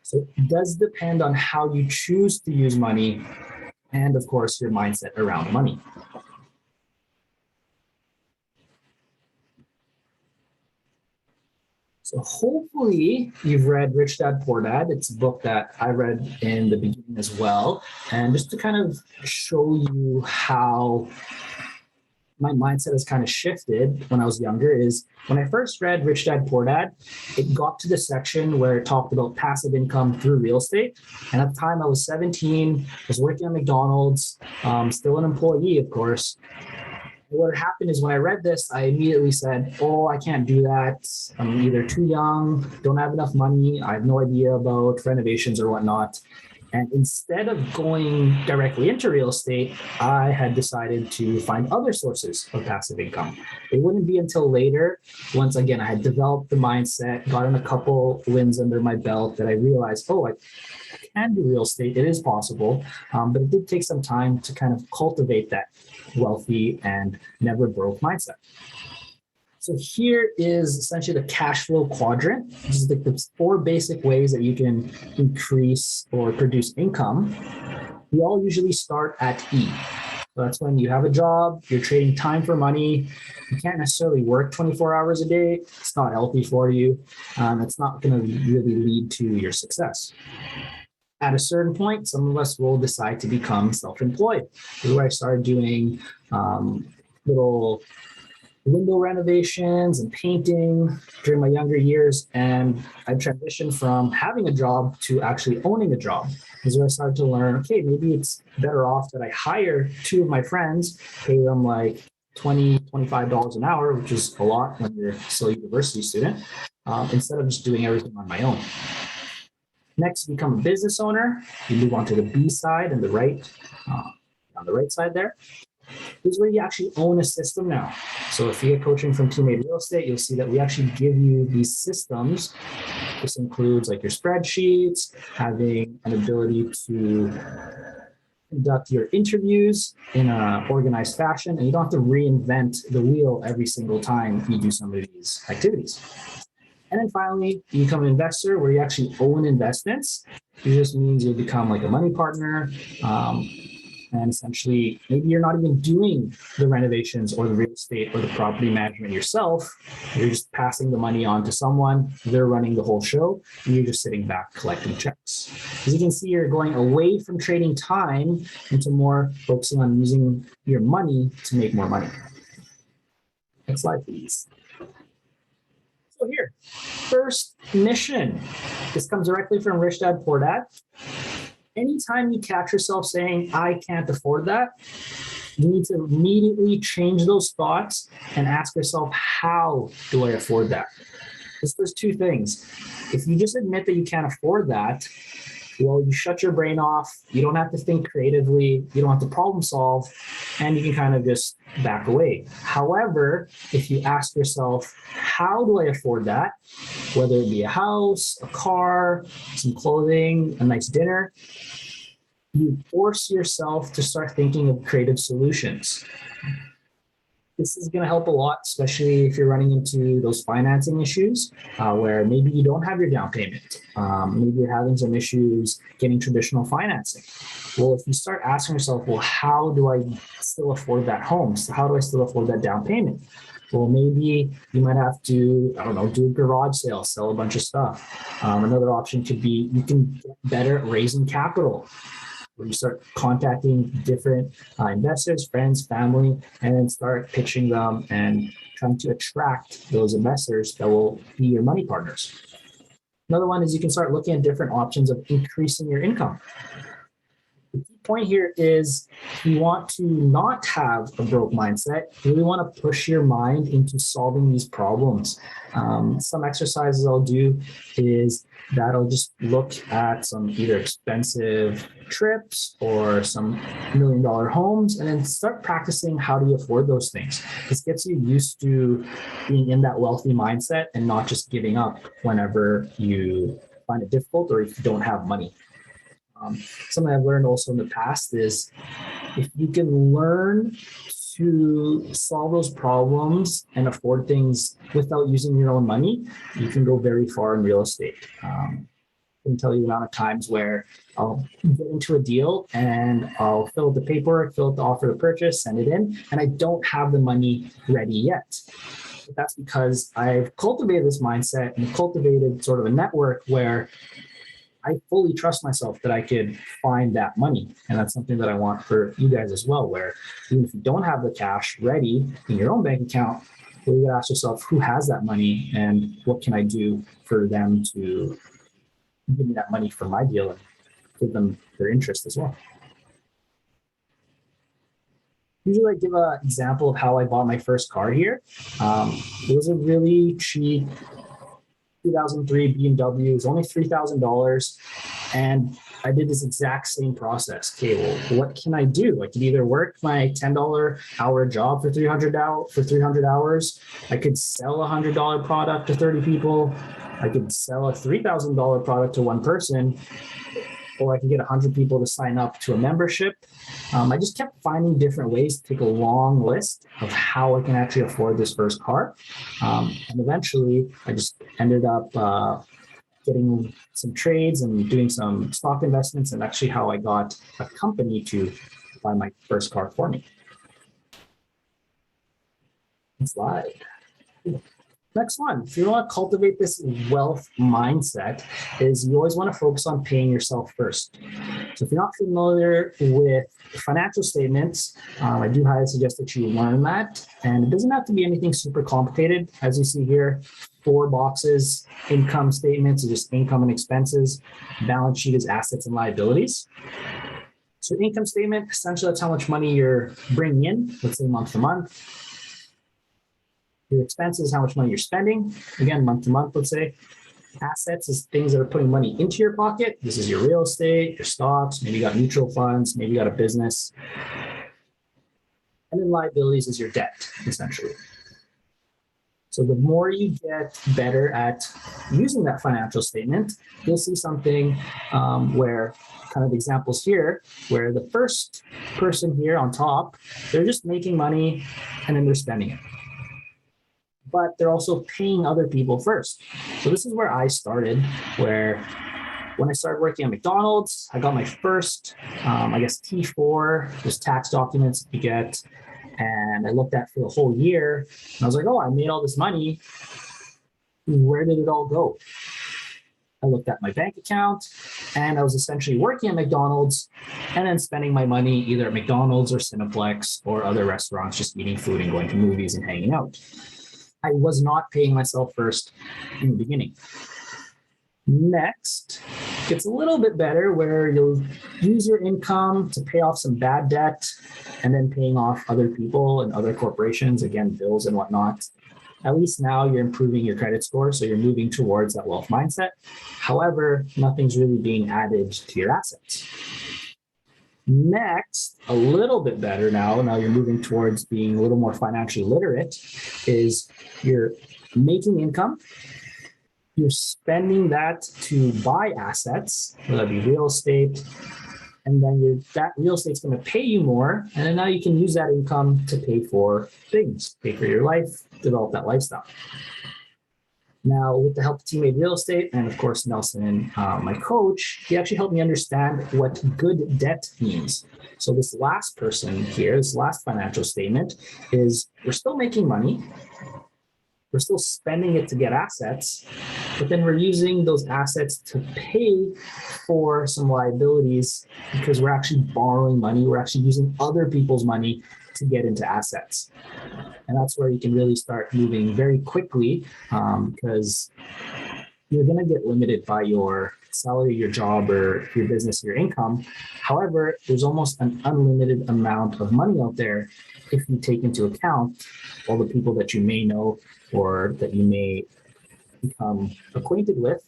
So it does depend on how you choose to use money and, of course, your mindset around money. So hopefully you've read Rich Dad Poor Dad. It's a book that I read in the beginning as well. And just to kind of show you how my mindset has kind of shifted when I was younger is when I first read Rich Dad Poor Dad, it got to the section where it talked about passive income through real estate. And at the time I was 17, was working at McDonald's, still an employee, of course. What happened is when I read this, I immediately said, oh, I can't do that. I'm either too young, don't have enough money. I have no idea about renovations or whatnot. And instead of going directly into real estate, I had decided to find other sources of passive income. It wouldn't be until later, once again, I had developed the mindset, gotten a couple wins under my belt that I realized, oh, I can do real estate. It is possible. But it did take some time to kind of cultivate that wealthy and never broke mindset. So here is essentially the cash flow quadrant. This is the 4 basic ways that you can increase or produce income. We all usually start at E. So that's when you have a job, you're trading time for money. You can't necessarily work 24 hours a day. It's not healthy for you. It's not going to really lead to your success. At a certain point, some of us will decide to become self-employed. This is where I started doing little window renovations and painting during my younger years. And I transitioned from having a job to actually owning a job. This is where I started to learn, okay, maybe it's better off that I hire 2 of my friends, pay them like $20, $25 an hour, which is a lot when you're still a university student, instead of just doing everything on my own. Next, you become a business owner. You move on to the B side and the right, on the right side there. This is where you actually own a system now. So if you get coaching from Teammate Real Estate, you'll see that we actually give you these systems. This includes like your spreadsheets, having an ability to conduct your interviews in an organized fashion, and you don't have to reinvent the wheel every single time you do some of these activities. And then finally, you become an investor where you actually own investments. It just means you become like a money partner. And essentially, maybe you're not even doing the renovations or the real estate or the property management yourself. You're just passing the money on to someone. They're running the whole show. And you're just sitting back collecting checks. As you can see, you're going away from trading time into more focusing on using your money to make more money. Next slide, please. So here, first mission. This comes directly from Rich Dad Poor Dad. Anytime you catch yourself saying, I can't afford that, you need to immediately change those thoughts and ask yourself, how do I afford that? There's two things. If you just admit that you can't afford that, well, you shut your brain off. You don't have to think creatively. You don't have to problem solve, and you can kind of just back away. However, if you ask yourself, how do I afford that? Whether it be a house, a car, some clothing, a nice dinner, you force yourself to start thinking of creative solutions. This is going to help a lot, especially if you're running into those financing issues where maybe you don't have your down payment. Maybe you're having some issues getting traditional financing. Well, if you start asking yourself, well, how do I still afford that home? So how do I still afford that down payment? Well, maybe you might have to, I don't know, do a garage sale, sell a bunch of stuff. Another option could be you can get better at raising capital, where you start contacting different investors, friends, family, and then start pitching them and trying to attract those investors that will be your money partners. Another one is you can start looking at different options of increasing your income. The key point here is you want to not have a broke mindset. You really want to push your mind into solving these problems. Some exercises I'll do is that I'll just look at some either expensive trips or some $1 million homes and then start practicing how do you afford those things. This gets you used to being in that wealthy mindset and not just giving up whenever you find it difficult or if you don't have money. Something I've learned also in the past is if you can learn to solve those problems and afford things without using your own money, you can go very far in real estate. I can tell you the amount of times where I'll get into a deal and I'll fill out the paperwork, fill out the offer to purchase, send it in, and I don't have the money ready yet. But that's because I've cultivated this mindset and cultivated sort of a network where I fully trust myself that I could find that money. And that's something that I want for you guys as well, where even if you don't have the cash ready in your own bank account, well, you gotta ask yourself, who has that money and what can I do for them to give me that money for my deal and give them their interest as well. Usually I give an example of how I bought my first car here. It was a really cheap 2003 BMW. It was only $3,000. And I did this exact same process. Okay, well, what can I do? I could either work my $10 hour job for 300 hours. I could sell a $100 product to 30 people. I could sell a $3,000 product to one person, or I could get 100 people to sign up to a membership. I just kept finding different ways to take a long list of how I can actually afford this first car. And eventually I just ended up getting some trades and doing some stock investments, and actually how I got a company to buy my first car for me. Next slide. Next one, if you want to cultivate this wealth mindset, is you always want to focus on paying yourself first. So if you're not familiar with financial statements, I do highly suggest that you learn that. And it doesn't have to be anything super complicated. As you see here, 4 boxes, income statements is just income and expenses. Balance sheet is assets and liabilities. So income statement, essentially that's how much money you're bringing in, let's say month to month. Your expenses, how much money you're spending, again, month to month, let's say. Assets is things that are putting money into your pocket. This is your real estate, your stocks, maybe you got mutual funds, maybe you got a business. And then liabilities is your debt, essentially. So the more you get better at using that financial statement, you'll see something where kind of examples here, where the first person here on top, they're just making money and then they're spending it. but they're also paying other people first. So this is where I started, where when I started working at McDonald's, I got my first, I guess, T4, those tax documents you get. And I looked at for the whole year and I was like, oh, I made all this money. Where did it all go? I looked at my bank account and I was essentially working at McDonald's and then spending my money either at McDonald's or Cineplex or other restaurants, just eating food and going to movies and hanging out. I was not paying myself first in the beginning. Next, gets a little bit better where you'll use your income to pay off some bad debt and then paying off other people and other corporations, again, bills and whatnot. At least now you're improving your credit score, so you're moving towards that wealth mindset. However, nothing's really being added to your assets. Next, a little bit better now you're moving towards being a little more financially literate, is you're making income, you're spending that to buy assets, whether it be real estate, and then that real estate's going to pay you more, and then now you can use that income to pay for things, pay for your life, develop that lifestyle. Now, with the help of Teammate Real Estate, and of course, Nelson, my coach, he actually helped me understand what good debt means. So this last person here, this last financial statement is we're still making money, we're still spending it to get assets, but then we're using those assets to pay for some liabilities because we're actually borrowing money. We're actually using other people's money to get into assets. And that's where you can really start moving very quickly because you're going to get limited by your salary, your job, or your business, your income. However, there's almost an unlimited amount of money out there if you take into account all the people that you may know or that you may become acquainted with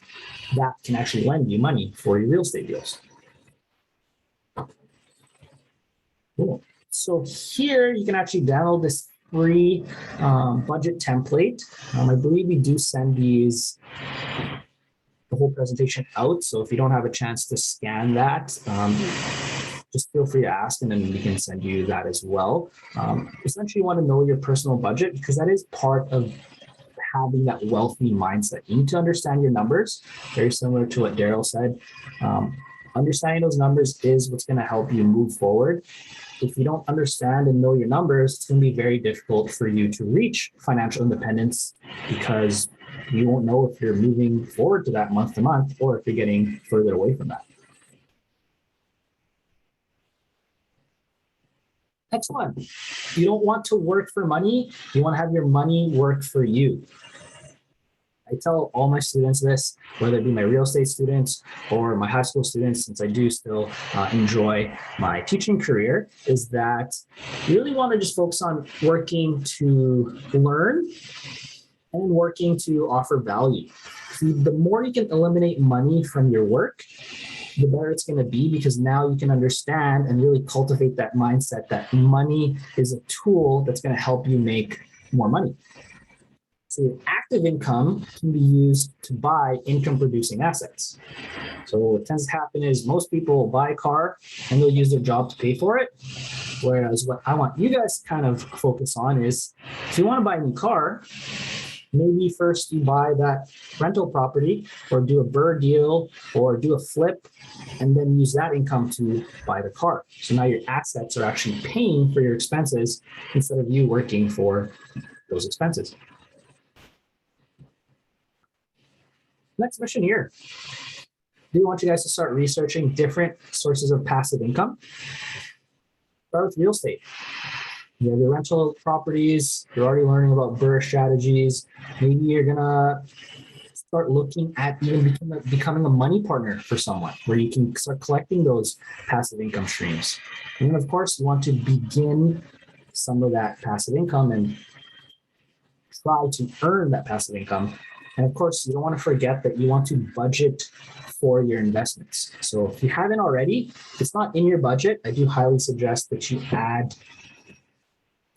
that can actually lend you money for your real estate deals. Cool. So here you can actually download this free budget template. I believe we do send these the whole presentation out. So if you don't have a chance to scan that, just feel free to ask and then we can send you that as well. Essentially, you want to know your personal budget because that is part of having that wealthy mindset. You need to understand your numbers, very similar to what Daryl said. Understanding those numbers is what's going to help you move forward. If you don't understand and know your numbers, it's going to be very difficult for you to reach financial independence because you won't know if you're moving forward to that month to month or if you're getting further away from that. Next one, you don't want to work for money. You want to have your money work for you. I tell all my students this, whether it be my real estate students or my high school students, since I do still enjoy my teaching career, is that you really want to just focus on working to learn and working to offer value. See, the more you can eliminate money from your work, the better it's going to be because now you can understand and really cultivate that mindset that money is a tool that's going to help you make more money. So active income can be used to buy income producing assets. So what tends to happen is most people will buy a car and they'll use their job to pay for it. Whereas what I want you guys to kind of focus on is if you want to buy a new car, maybe first you buy that rental property or do a BRRRR deal or do a flip and then use that income to buy the car. So now your assets are actually paying for your expenses instead of you working for those expenses. Next mission here. Do you want you guys to start researching different sources of passive income? Start with real estate. You have your rental properties, you're already learning about BRRRR strategies. Maybe you're gonna start looking at even becoming a money partner for someone where you can start collecting those passive income streams. And then of course you want to begin some of that passive income and try to earn that passive income. And of course, you don't want to forget that you want to budget for your investments. So if you haven't already, if it's not in your budget, I do highly suggest that you add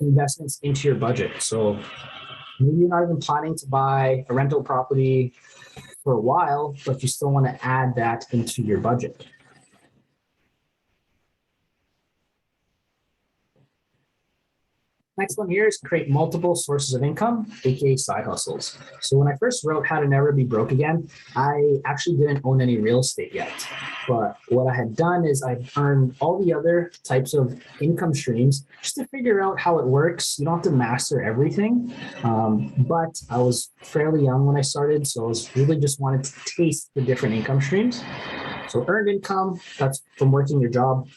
investments into your budget. So maybe you're not even planning to buy a rental property for a while, but you still want to add that into your budget. Next one here is create multiple sources of income, aka side hustles. So when I first wrote How to Never Be Broke Again, I actually didn't own any real estate yet. But what I had done is I've earned all the other types of income streams just to figure out how it works. You don't have to master everything. But I was fairly young when I started, so I was really just wanted to taste the different income streams. So earned income, that's from working your job.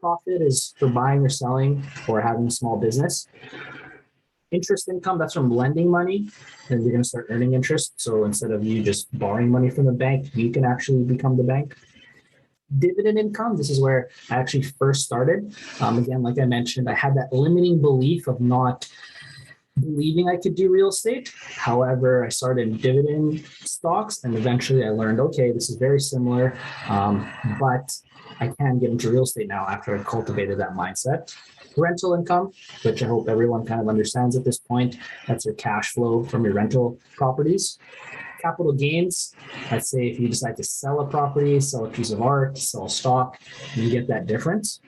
Profit is for buying or selling or having a small business. Interest income, that's from lending money, and you're going to start earning interest. So instead of you just borrowing money from the bank, you can actually become the bank. Dividend income, this is where I actually first started. Again, like I mentioned, I had that limiting belief of not believing I could do real estate. However, I started dividend stocks and eventually I learned, okay, this is very similar, but I can get into real estate now after I've cultivated that mindset. Rental income, which I hope everyone kind of understands at this point, that's your cash flow from your rental properties. Capital gains, let's say if you decide to sell a property, sell a piece of art, sell stock, you get that difference.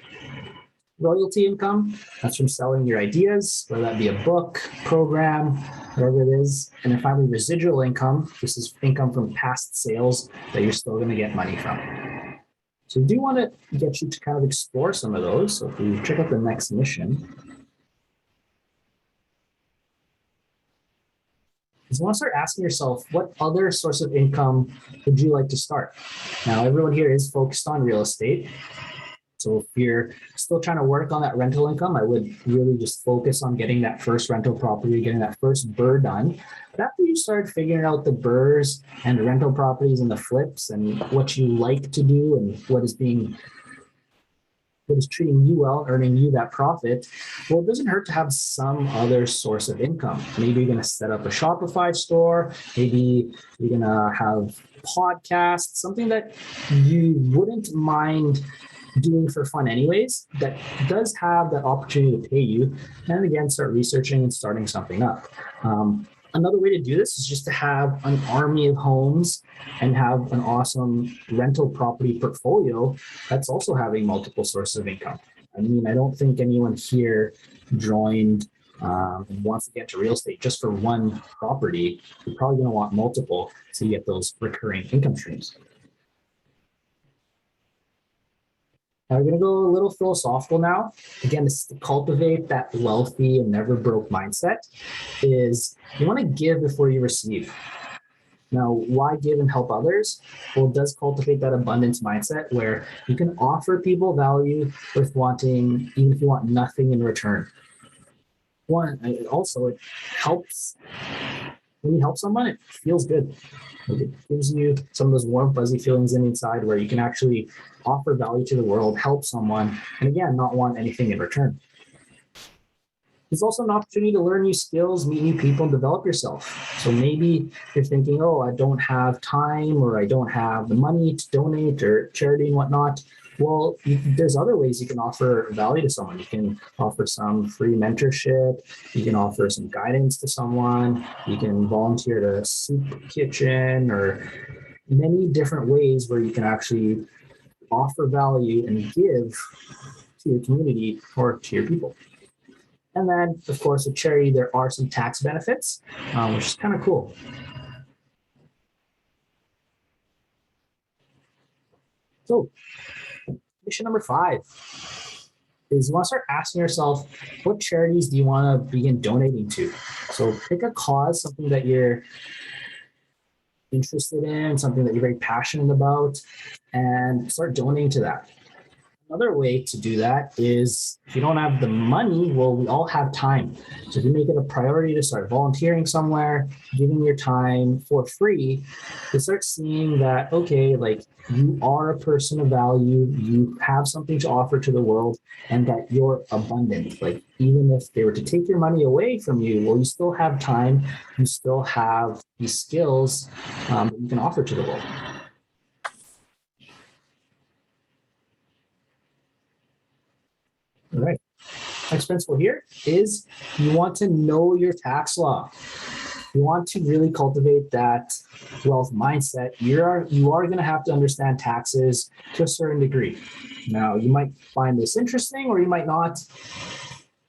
Royalty income, that's from selling your ideas, whether that be a book, program, whatever it is. And then finally, residual income, this is income from past sales that you're still going to get money from. So we do want to get you to kind of explore some of those. So if we check out the next mission, you want to start asking yourself, what other source of income would you like to start? Now, everyone here is focused on real estate. So if you're still trying to work on that rental income, I would really just focus on getting that first rental property, getting that first BRRRR done. But after you start figuring out the BRRRRs and the rental properties and the flips and what you like to do and what is treating you well, earning you that profit, well, it doesn't hurt to have some other source of income. Maybe you're going to set up a Shopify store. Maybe you're going to have podcasts, something that you wouldn't mind doing for fun anyways, that does have that opportunity to pay you. And again, start researching and starting something up. Another way to do this is just to have an army of homes and have an awesome rental property portfolio that's also having multiple sources of income. I mean, I don't think anyone here joined and wants to get to real estate just for one property. You're probably going to want multiple so you get those recurring income streams. Now we're going to go a little philosophical now. Again, to cultivate that wealthy and never broke mindset is you want to give before you receive. Now, why give and help others? Well, it does cultivate that abundance mindset where you can offer people value with wanting, even if you want nothing in return. Also, it helps. When you help someone, it feels good. It gives you some of those warm, fuzzy feelings inside where you can actually offer value to the world, help someone, and again, not want anything in return. It's also an opportunity to learn new skills, meet new people, and develop yourself. So maybe you're thinking, oh, I don't have time or I don't have the money to donate or charity and whatnot. Well, there's other ways you can offer value to someone. You can offer some free mentorship. You can offer some guidance to someone. You can volunteer at a soup kitchen or many different ways where you can actually offer value and give to your community or to your people. And then, of course, with charity, there are some tax benefits, which is kind of cool. So, mission number 5 is you want to start asking yourself, what charities do you want to begin donating to? So pick a cause, something that you're interested in, something that you're very passionate about, and start donating to that. Another way to do that is if you don't have the money, well, we all have time. So if you make it a priority to start volunteering somewhere, giving your time for free, you start seeing that, okay, like you are a person of value, you have something to offer to the world, and that you're abundant. Like even if they were to take your money away from you, well, you still have time, you still have these skills that you can offer to the world. All right. Next principle here is you want to know your tax law. You want to really cultivate that wealth mindset. You are going to have to understand taxes to a certain degree. Now, you might find this interesting or you might not.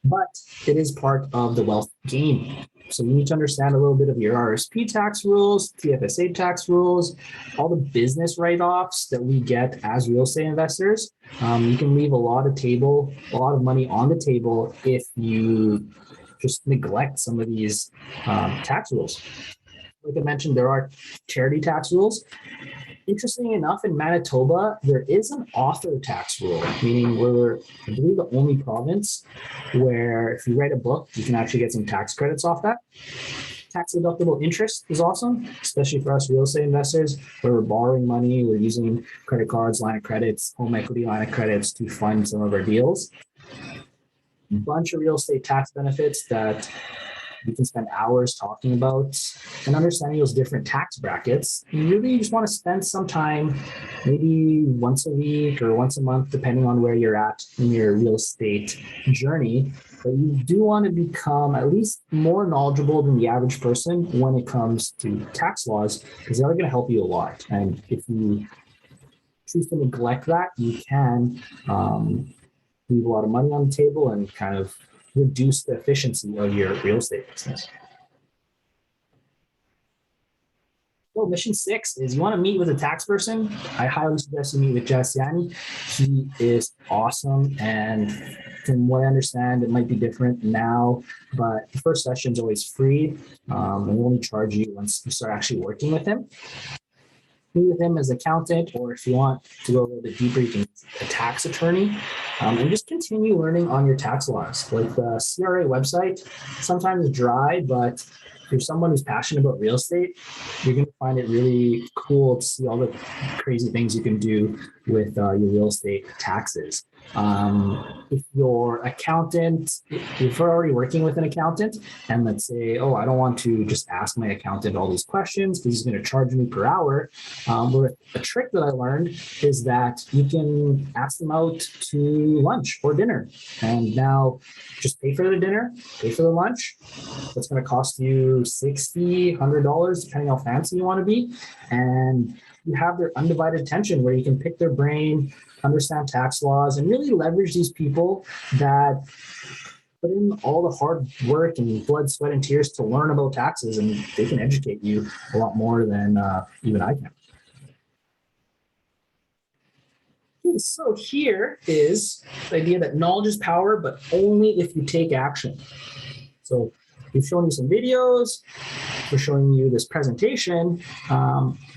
but it is part of the wealth game. So you need to understand a little bit of your RSP tax rules, TFSA tax rules, all the business write-offs that we get as real estate investors. You can leave a lot of money on the table if you just neglect some of these tax rules. Like I mentioned, there are charity tax rules. Interestingly enough, in Manitoba, there is an author tax rule, meaning we're, I believe, the only province where if you write a book, you can actually get some tax credits off that. Tax deductible interest is awesome, especially for us real estate investors, where we're borrowing money, we're using credit cards, line of credits, home equity line of credits to fund some of our deals. A bunch of real estate tax benefits that we can spend hours talking about and understanding those different tax brackets. You really just want to spend some time, maybe once a week or once a month, depending on where you're at in your real estate journey. But you do want to become at least more knowledgeable than the average person when it comes to tax laws, because they're going to help you a lot. And if you choose to neglect that, you can leave a lot of money on the table and kind of reduce the efficiency of your real estate business. So mission 6 is you want to meet with a tax person. I highly suggest you meet with Jess Yanni. He is awesome. And from what I understand, it might be different now, but the first session is always free. And we only charge you once you start actually working with him. Meet with him as an accountant, or if you want to go a little bit deeper, you can a tax attorney, and just continue learning on your tax laws. Like the CRA website, sometimes dry, but if you're someone who's passionate about real estate, you're going to find it really cool to see all the crazy things you can do with your real estate taxes. If your accountant, if you're already working with an accountant, and let's say, oh, I don't want to just ask my accountant all these questions because he's going to charge me per hour. But a trick that I learned is that you can ask them out to lunch or dinner, and now just pay for the dinner, pay for the lunch. That's going to cost you $60, $100, depending how fancy you want to be, and you have their undivided attention where you can pick their brain, understand tax laws, and really leverage these people that put in all the hard work and blood, sweat, and tears to learn about taxes, and they can educate you a lot more than even I can. Okay, so here is the idea that knowledge is power, but only if you take action. So we've shown you some videos, we're showing you this presentation,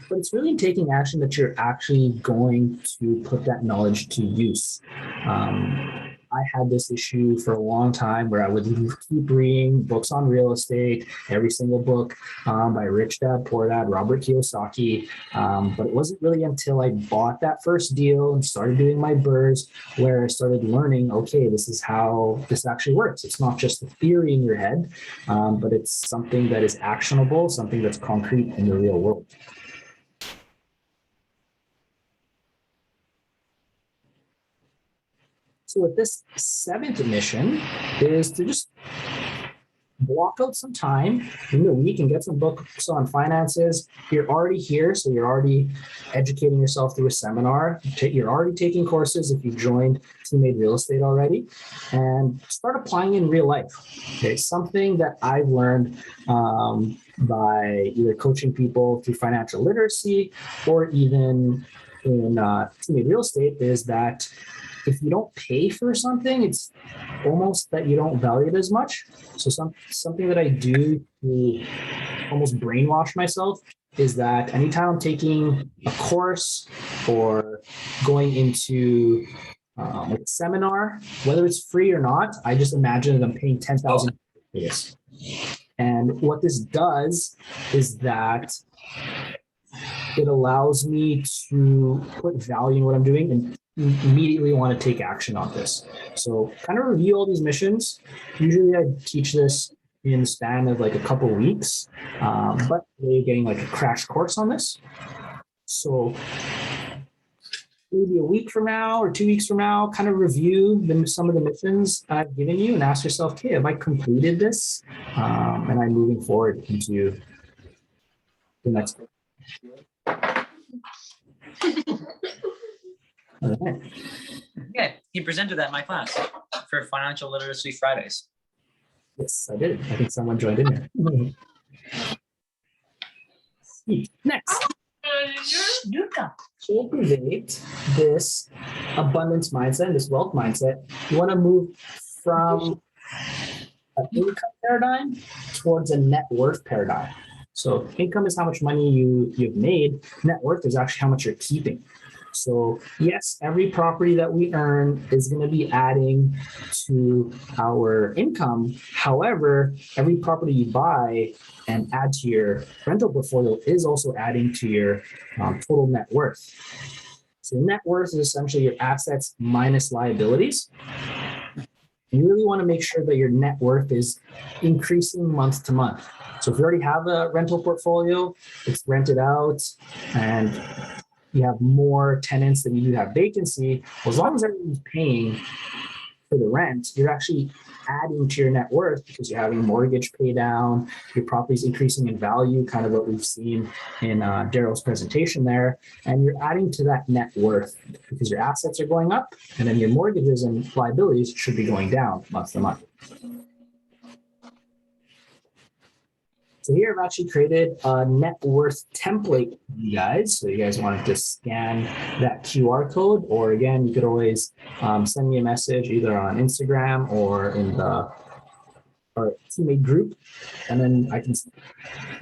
but it's really in taking action that you're actually going to put that knowledge to use. I had this issue for a long time where I would keep reading books on real estate, every single book by Rich Dad, Poor Dad, Robert Kiyosaki. But it wasn't really until I bought that first deal and started doing my BRRRRs where I started learning, okay, this is how this actually works. It's not just a theory in your head, but it's something that is actionable, something that's concrete in the real world. So with this 7th mission is to just block out some time in the week and get some books on finances. You're already here, so you're already educating yourself through a seminar. You're already taking courses if you've joined Teammade Real Estate already, and start applying in real life. Okay, something that I've learned by either coaching people through financial literacy or even in Teammade Real Estate is that if you don't pay for something, it's almost that you don't value it as much. So something that I do to almost brainwash myself is that anytime I'm taking a course or going into a seminar, whether it's free or not, I just imagine that I'm paying $10,000 for this. And what this does is that it allows me to put value in what I'm doing and immediately want to take action on this. So kind of review all these missions. Usually I teach this in the span of like a couple of weeks, but you're getting like a crash course on this. So maybe a week from now or 2 weeks from now, kind of review some of the missions I've given you and ask yourself, okay, have I completed this? And I'm moving forward into the next. All right. Yeah, he presented that in my class. up for Financial Literacy Fridays? Yes, I did. I think someone joined in there. Sweet. Next. To cultivate this abundance mindset, this wealth mindset, you want to move from an income paradigm towards a net worth paradigm. So income is how much money you've made. Net worth is actually how much you're keeping. So yes, every property that we earn is going to be adding to our income. However, every property you buy and add to your rental portfolio is also adding to your total net worth. So net worth is essentially your assets minus liabilities. You really want to make sure that your net worth is increasing month to month. So if you already have a rental portfolio, it's rented out, and you have more tenants than you do have vacancy, well, as long as everyone's paying for the rent, you're actually adding to your net worth because you're having mortgage pay down, your property's increasing in value, kind of what we've seen in Daryl's presentation there, and you're adding to that net worth because your assets are going up, and then your mortgages and liabilities should be going down month to month. So here I've actually created a net worth template for you guys. So you guys wanted to scan that QR code, or again, you could always send me a message either on Instagram or in our teammate group, and then I can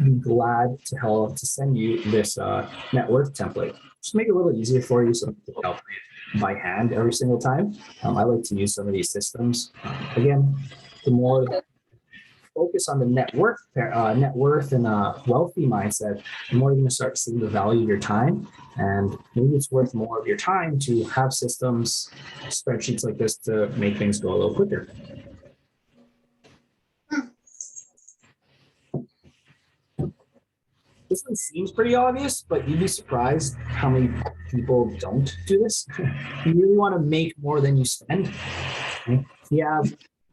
be glad to help to send you this net worth template. Just make it a little easier for you so you can calculate by hand every single time. I like to use some of these systems. Again, the more focus on the net worth and a wealthy mindset, the more you're going to start seeing the value of your time. And maybe it's worth more of your time to have systems, spreadsheets like this to make things go a little quicker. This one seems pretty obvious, but you'd be surprised how many people don't do this. You really want to make more than you spend. Okay?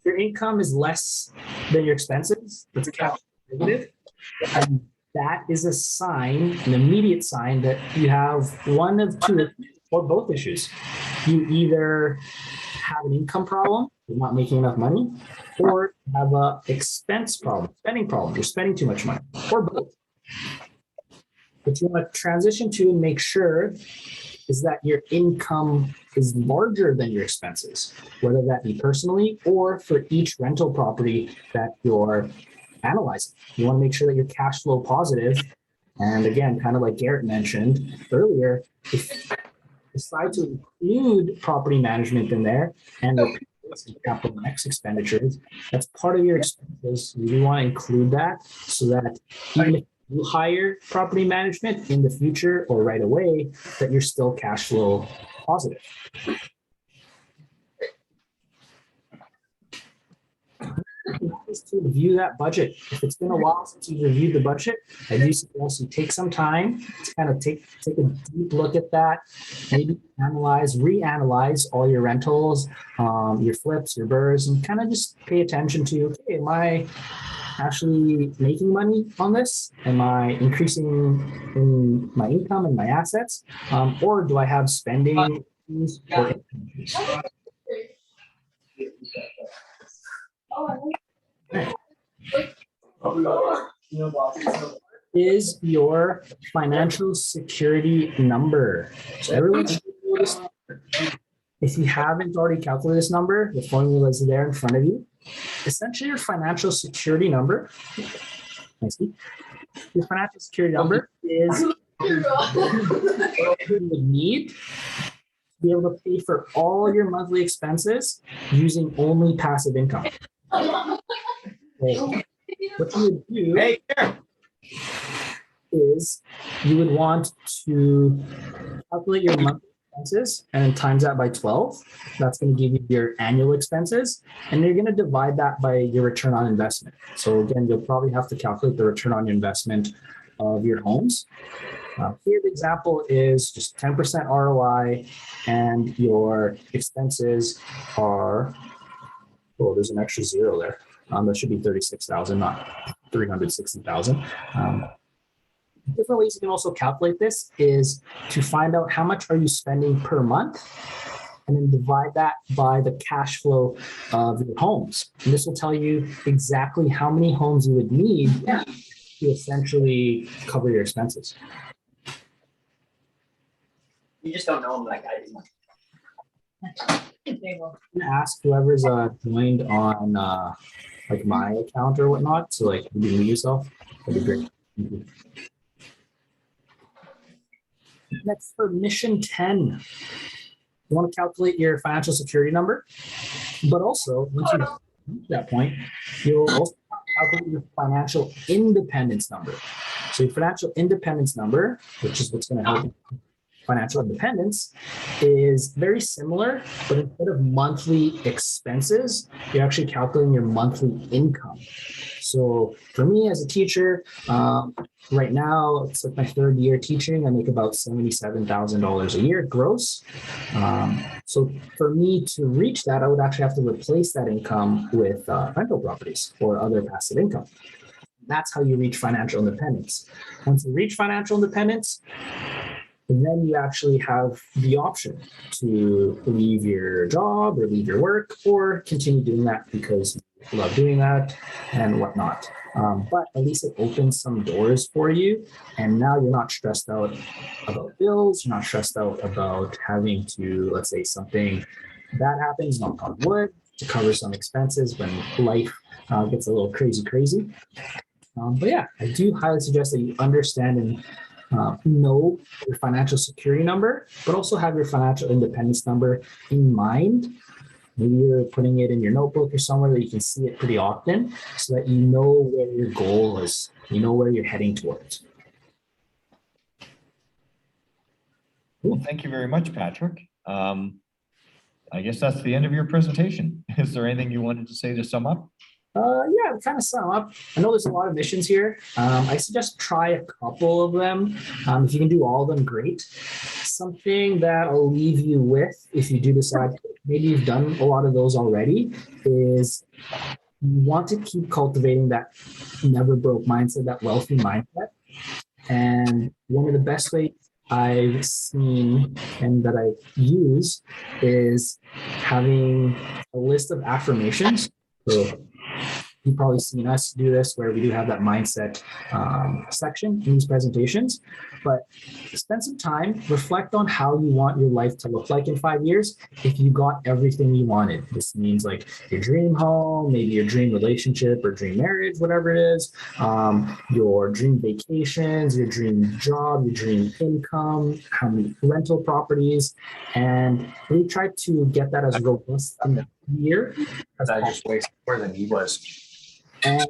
Your income is less than your expenses. That's a cash negative. And that is a sign, an immediate sign that you have one of two or both issues. You either have an income problem, you're not making enough money, or have an expense problem, spending problem, you're spending too much money, or both. What you want to transition to and make sure is that your income is larger than your expenses, whether that be personally or for each rental property that you're analyzing. You want to make sure that you're cash flow positive. And again, kind of like Garrett mentioned earlier, if you decide to include property management in there and the capital X expenditures, that's part of your expenses. You want to include that so that even if you hire property management in the future or right away, that you're still cash flow positive. To review that budget. If it's been a while since you reviewed the budget, I do suggest you take some time to kind of take a deep look at that, maybe reanalyze all your rentals, your flips, your burrs, and kind of just pay attention to, okay, am I actually making money on this? Am I increasing in my income and my assets? Or do I have spending or income? Is your financial security number. So everyone should know this number. If you haven't already calculated this number, the formula is there in front of you. Essentially, your financial security number, your financial security number is what you would need to be able to pay for all your monthly expenses using only passive income. Okay. What you would do is you would want to calculate your monthly expenses and then times that by 12. That's going to give you your annual expenses, and you're going to divide that by your return on investment. So again, you'll probably have to calculate the return on your investment of your homes. Here, the example is just 10% ROI, and your expenses are, oh, there's an extra zero there. That should be 36,000, not 360,000. Different ways you can also calculate this is to find out how much are you spending per month and then divide that by the cash flow of your homes. And this will tell you exactly how many homes you would need to essentially cover your expenses. You just don't know them like I do. Ask whoever's joined on like my account or whatnot. So like you mute yourself. That'd be great. Thank you. Next for mission 10. You want to calculate your financial security number, but also once you reach that point, you'll also calculate your financial independence number. So your financial independence number, which is what's going to help you financial independence, is very similar, but instead of monthly expenses, you're actually calculating your monthly income. So for me as a teacher, right now, it's like my third year teaching. I make about $77,000 a year gross. So for me to reach that, I would actually have to replace that income with rental properties or other passive income. That's how you reach financial independence. Once you reach financial independence, then you actually have the option to leave your job or leave your work or continue doing that because you love doing that and whatnot. But at least it opens some doors for you. And now you're not stressed out about bills. You're not stressed out about having to, let's say something bad happens, knock on wood, to cover some expenses when life gets a little crazy. But yeah, I do highly suggest that you understand and know your financial security number, but also have your financial independence number in mind. Maybe you're putting it in your notebook or somewhere that you can see it pretty often so that you know where your goal is, you know where you're heading towards. Well, thank you very much, Patrick. I guess that's the end of your presentation. Is there anything you wanted to say to sum up? Yeah, kind of sum up. I know there's a lot of missions here. I suggest try a couple of them. If you can do all of them, great. Something that I'll leave you with, if you do decide, maybe you've done a lot of those already, is you want to keep cultivating that never broke mindset, that wealthy mindset. And one of the best ways I've seen and that I use is having a list of affirmations. So you've probably seen us do this where we do have that mindset section in these presentations, but spend some time, reflect on how you want your life to look like in 5 years. If you got everything you wanted, this means like your dream home, maybe your dream relationship or dream marriage, whatever it is, your dream vacations, your dream job, your dream income, how many rental properties, and really try to get that as robust in the year. I just wasted more than he was. And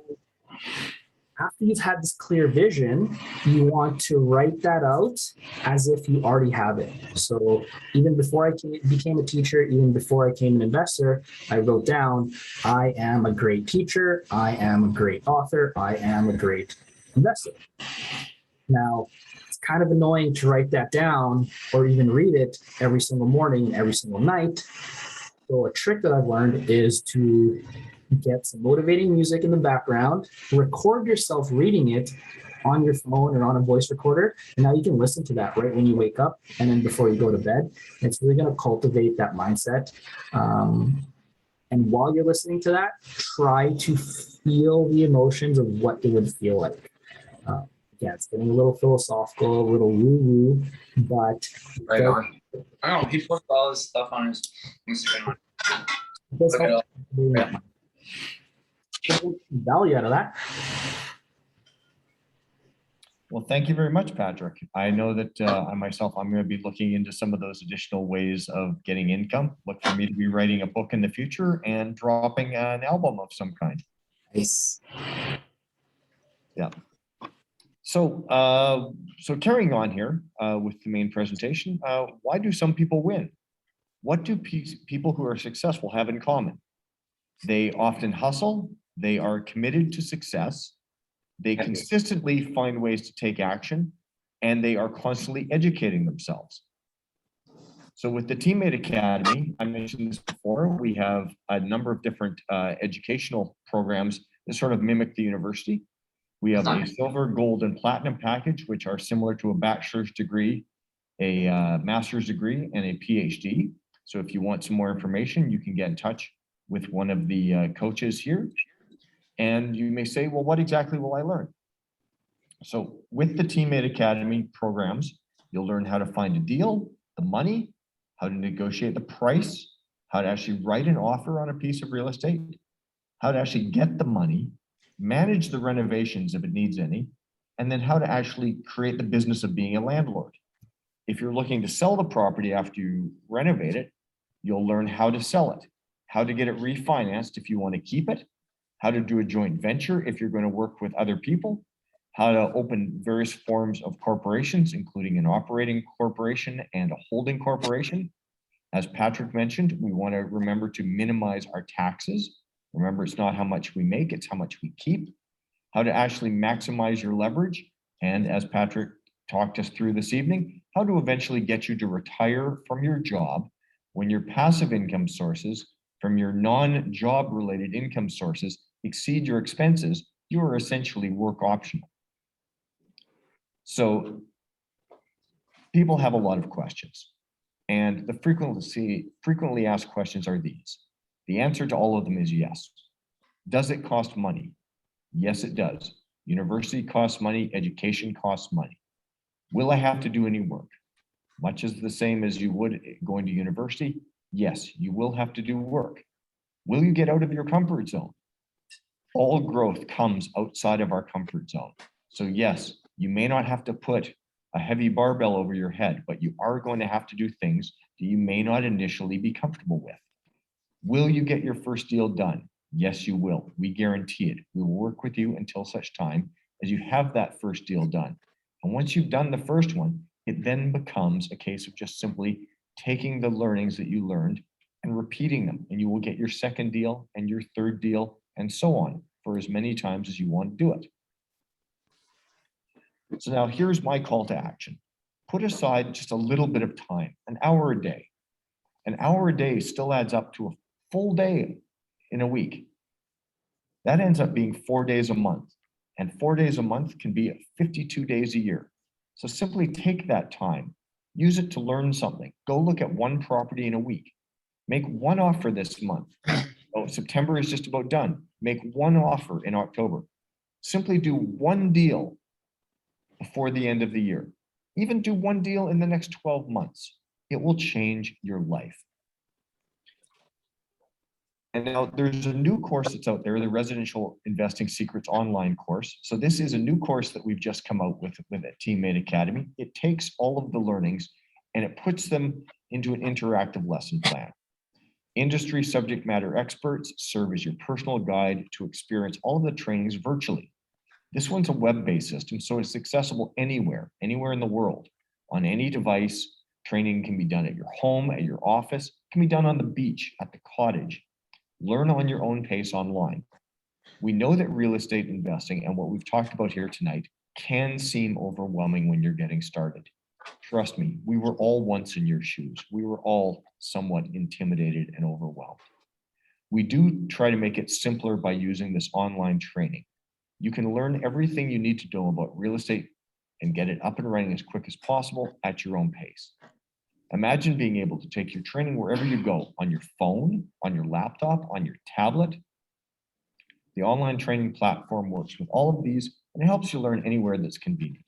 after you've had this clear vision, you want to write that out as if you already have it. So even before I became a teacher, even before I became an investor, I wrote down, I am a great teacher, I am a great author, I am a great investor. Now, it's kind of annoying to write that down or even read it every single morning and every single night. So a trick that I've learned is to get some motivating music in the background, record yourself reading it on your phone or on a voice recorder, and now you can listen to that right when you wake up and then before you go to bed. It's really going to cultivate that mindset. And while you're listening to that, try to feel the emotions of what it would feel like. Yeah, it's getting a little philosophical, a little woo-woo, but Right on. I don't know. He put all his stuff on his Instagram. there's Look it up. value out of that. Well, thank you very much, Patrick. I know that I myself, I'm going to be looking into some of those additional ways of getting income. Look for me to be writing a book in the future and dropping an album of some kind. Nice. Yeah. So, so carrying on here with the main presentation, why do some people win? What do people who are successful have in common? They often hustle. They are committed to success. They consistently find ways to take action, and they are constantly educating themselves. So with the Teammate Academy, I mentioned this before, we have a number of different educational programs that sort of mimic the university. We have a silver, gold, and platinum package, which are similar to a bachelor's degree, a master's degree, and a PhD. So if you want some more information, you can get in touch with one of the coaches here. And you may say, well, what exactly will I learn? So with the Teammate Academy programs, you'll learn how to find a deal, the money, how to negotiate the price, how to actually write an offer on a piece of real estate, how to actually get the money, manage the renovations if it needs any, and then how to actually create the business of being a landlord. If you're looking to sell the property after you renovate it, you'll learn how to sell it, how to get it refinanced if you want to keep it, how to do a joint venture if you're going to work with other people, how to open various forms of corporations, including an operating corporation and a holding corporation. As Patrick mentioned, we want to remember to minimize our taxes. Remember, it's not how much we make, it's how much we keep. How to actually maximize your leverage. And as Patrick talked us through this evening, how to eventually get you to retire from your job when your passive income sources from your non-job related income sources exceed your expenses. You are essentially work optional. So people have a lot of questions, and the frequently asked questions are these. The answer to all of them is yes. Does it cost money? Yes, it does. University costs money, education costs money. Will I have to do any work? Much as the same as you would going to university, yes, you will have to do work. Will you get out of your comfort zone? All growth comes outside of our comfort zone. So yes, you may not have to put a heavy barbell over your head, but you are going to have to do things that you may not initially be comfortable with. Will you get your first deal done? Yes, you will. We guarantee it. We will work with you until such time as you have that first deal done. And once you've done the first one, it then becomes a case of just simply taking the learnings that you learned and repeating them. And you will get your second deal and your third deal and so on for as many times as you want to do it. So now here's my call to action. Put aside just a little bit of time, an hour a day. An hour a day still adds up to a full day in a week. That ends up being 4 days a month. And 4 days a month can be 52 days a year. So simply take that time, use it to learn something. Go look at one property in a week. Make one offer this month. Oh, September is just about done. Make one offer in October. Simply do one deal before the end of the year. Even do one deal in the next 12 months. It will change your life. And now there's a new course that's out there, the Residential Investing Secrets online course. So this is a new course that we've just come out with at Teammate Academy. It takes all of the learnings and it puts them into an interactive lesson plan. Industry subject matter experts serve as your personal guide to experience all of the trainings virtually. This one's a web-based system, so it's accessible anywhere in the world, on any device. Training can be done at your home, at your office, it can be done on the beach, at the cottage. Learn on your own pace online. We know that real estate investing and what we've talked about here tonight can seem overwhelming when you're getting started. Trust me, we were all once in your shoes. We were all somewhat intimidated and overwhelmed. We do try to make it simpler by using this online training. You can learn everything you need to know about real estate and get it up and running as quick as possible at your own pace. Imagine being able to take your training wherever you go, on your phone, on your laptop, on your tablet. The online training platform works with all of these and it helps you learn anywhere that's convenient.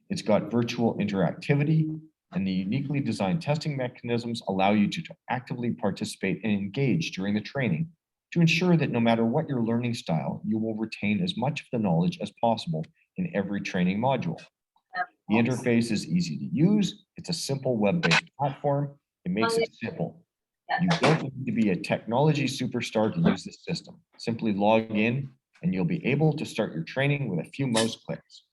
It's got virtual interactivity, and the uniquely designed testing mechanisms allow you to actively participate and engage during the training to ensure that no matter what your learning style, you will retain as much of the knowledge as possible in every training module. The interface is easy to use. It's a simple web-based platform. It makes it simple. You don't need to be a technology superstar to use this system. Simply log in and you'll be able to start your training with a few mouse clicks.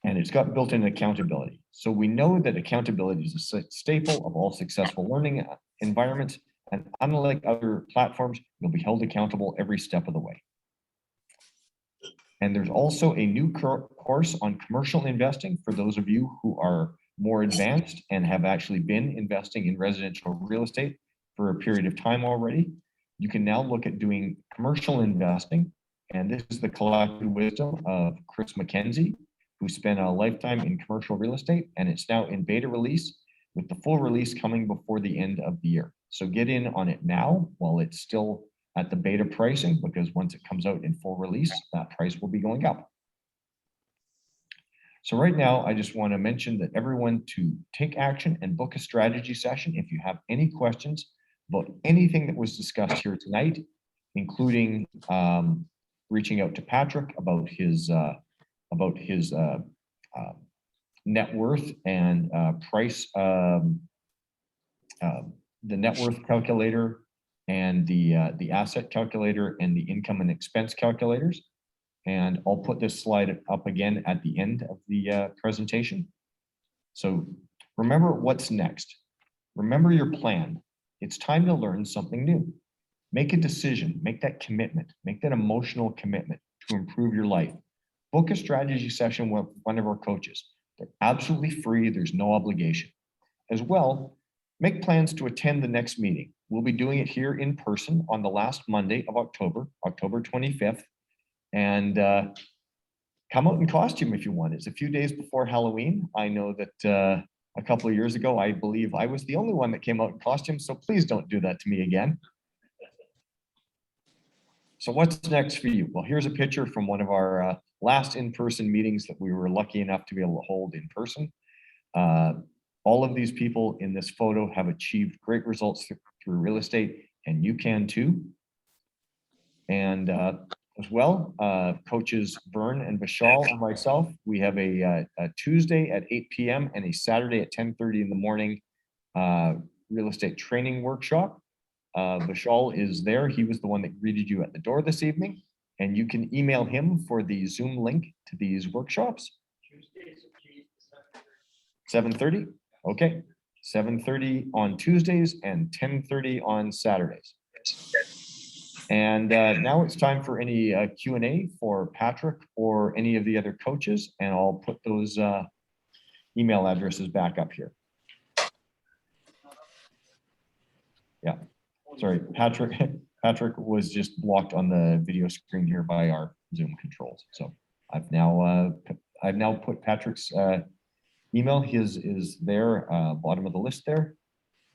And it's got built-in accountability. So we know that accountability is a staple of all successful learning environments. And unlike other platforms, you'll be held accountable every step of the way. And there's also a new course on commercial investing for those of you who are more advanced and have actually been investing in residential real estate for a period of time already. You can now look at doing commercial investing. And this is the collected wisdom of Chris McKenzie, who spent a lifetime in commercial real estate, and it's now in beta release. with the full release coming before the end of the year. So get in on it now while it's still at the beta pricing, because once it comes out in full release, that price will be going up. So right now, I just want to mention that everyone to take action and book a strategy session if you have any questions about anything that was discussed here tonight, including reaching out to Patrick about his net worth and price, the net worth calculator and the asset calculator and the income and expense calculators. And I'll put this slide up again at the end of the presentation. So remember what's next. Remember your plan. It's time to learn something new. Make a decision, make that commitment, make that emotional commitment to improve your life. Book a strategy session with one of our coaches. They're absolutely free, there's no obligation. As well, make plans to attend the next meeting. We'll be doing it here in person on the last Monday of October, October 25th. And come out in costume if you want. It's a few days before Halloween. I know that a couple of years ago, I believe I was the only one that came out in costume, so please don't do that to me again. So what's next for you? Well, here's a picture from one of our last in-person meetings that we were lucky enough to be able to hold in person. All of these people in this photo have achieved great results through real estate, and you can too. And as well, coaches Vern and Vishal and myself, we have a Tuesday at 8 p.m. and a Saturday at 10:30 in the morning real estate training workshop. Vishal is there. He was the one that greeted you at the door this evening, and you can email him for the Zoom link to these workshops. 7:30? Okay, 7:30 on Tuesdays and 10:30 on Saturdays. And now it's time for any Q&A for Patrick or any of the other coaches, and I'll put those email addresses back up here. Yeah, sorry, Patrick was just blocked on the video screen here by our Zoom controls. So I've now put Patrick's email. His is there, bottom of the list there.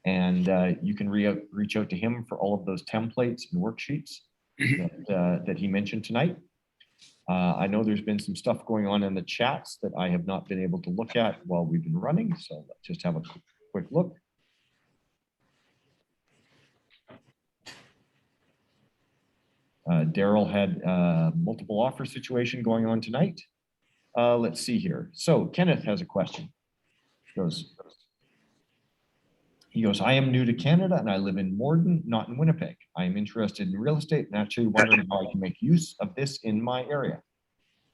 And you can reach out to him for all of those templates and worksheets that he mentioned tonight. I know there's been some stuff going on in the chats that I have not been able to look at while we've been running. So let's just have a quick look. Daryl had a multiple offer situation going on tonight. Let's see here. So Kenneth has a question. He goes, I am new to Canada and I live in Morden, not in Winnipeg. I am interested in real estate and actually wondering how I can make use of this in my area.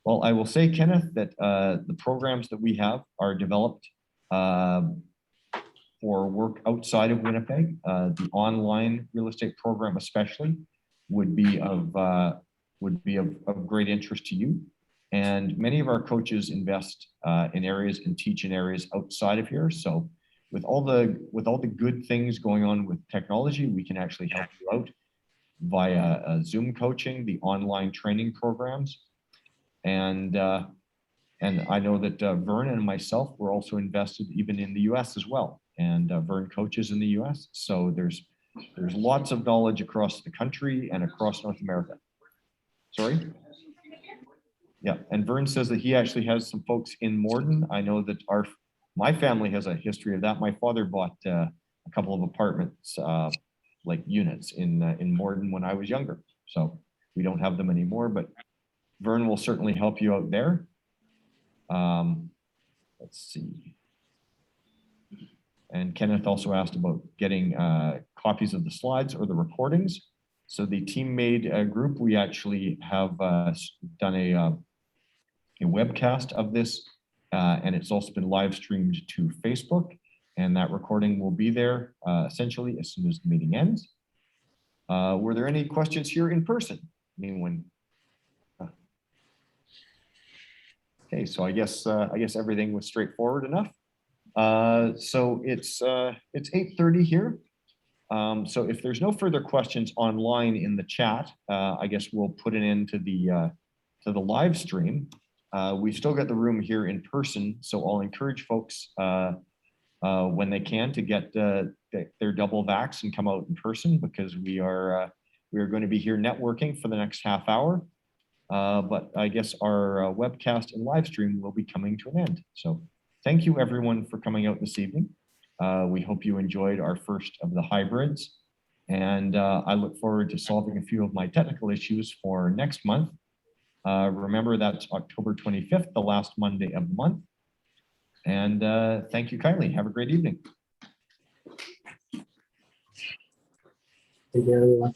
Well, I will say, Kenneth, that the programs that we have are developed for work outside of Winnipeg. The online real estate program especially would be of great interest to you. And many of our coaches invest in areas and teach in areas outside of here. So with all the good things going on with technology, we can actually help you out via Zoom coaching, the online training programs. And I know that Vern and myself were also invested even in the US as well. And Vern coaches in the US. So there's lots of knowledge across the country and across North America. Sorry? Yeah, and Vern says that he actually has some folks in Morden. I know that my family has a history of that. My father bought a couple of apartments, like units in Morden when I was younger. So we don't have them anymore, but Vern will certainly help you out there. Let's see. And Kenneth also asked about getting copies of the slides or the recordings. So the team-made group, we actually have done a webcast of this. And it's also been live streamed to Facebook, and that recording will be there essentially as soon as the meeting ends. Were there any questions here in person? Anyone? Okay, so I guess everything was straightforward enough. So it's 8:30 here. So if there's no further questions online in the chat, I guess we'll put an end to the live stream. We've still got the room here in person, so I'll encourage folks when they can to get their double vax and come out in person, because we are going to be here networking for the next half hour. But I guess our webcast and live stream will be coming to an end. So thank you everyone for coming out this evening. We hope you enjoyed our first of the hybrids. And I look forward to solving a few of my technical issues for next month. Remember, that's October 25th, the last Monday of the month. And thank you kindly. Have a great evening. Take care, everyone.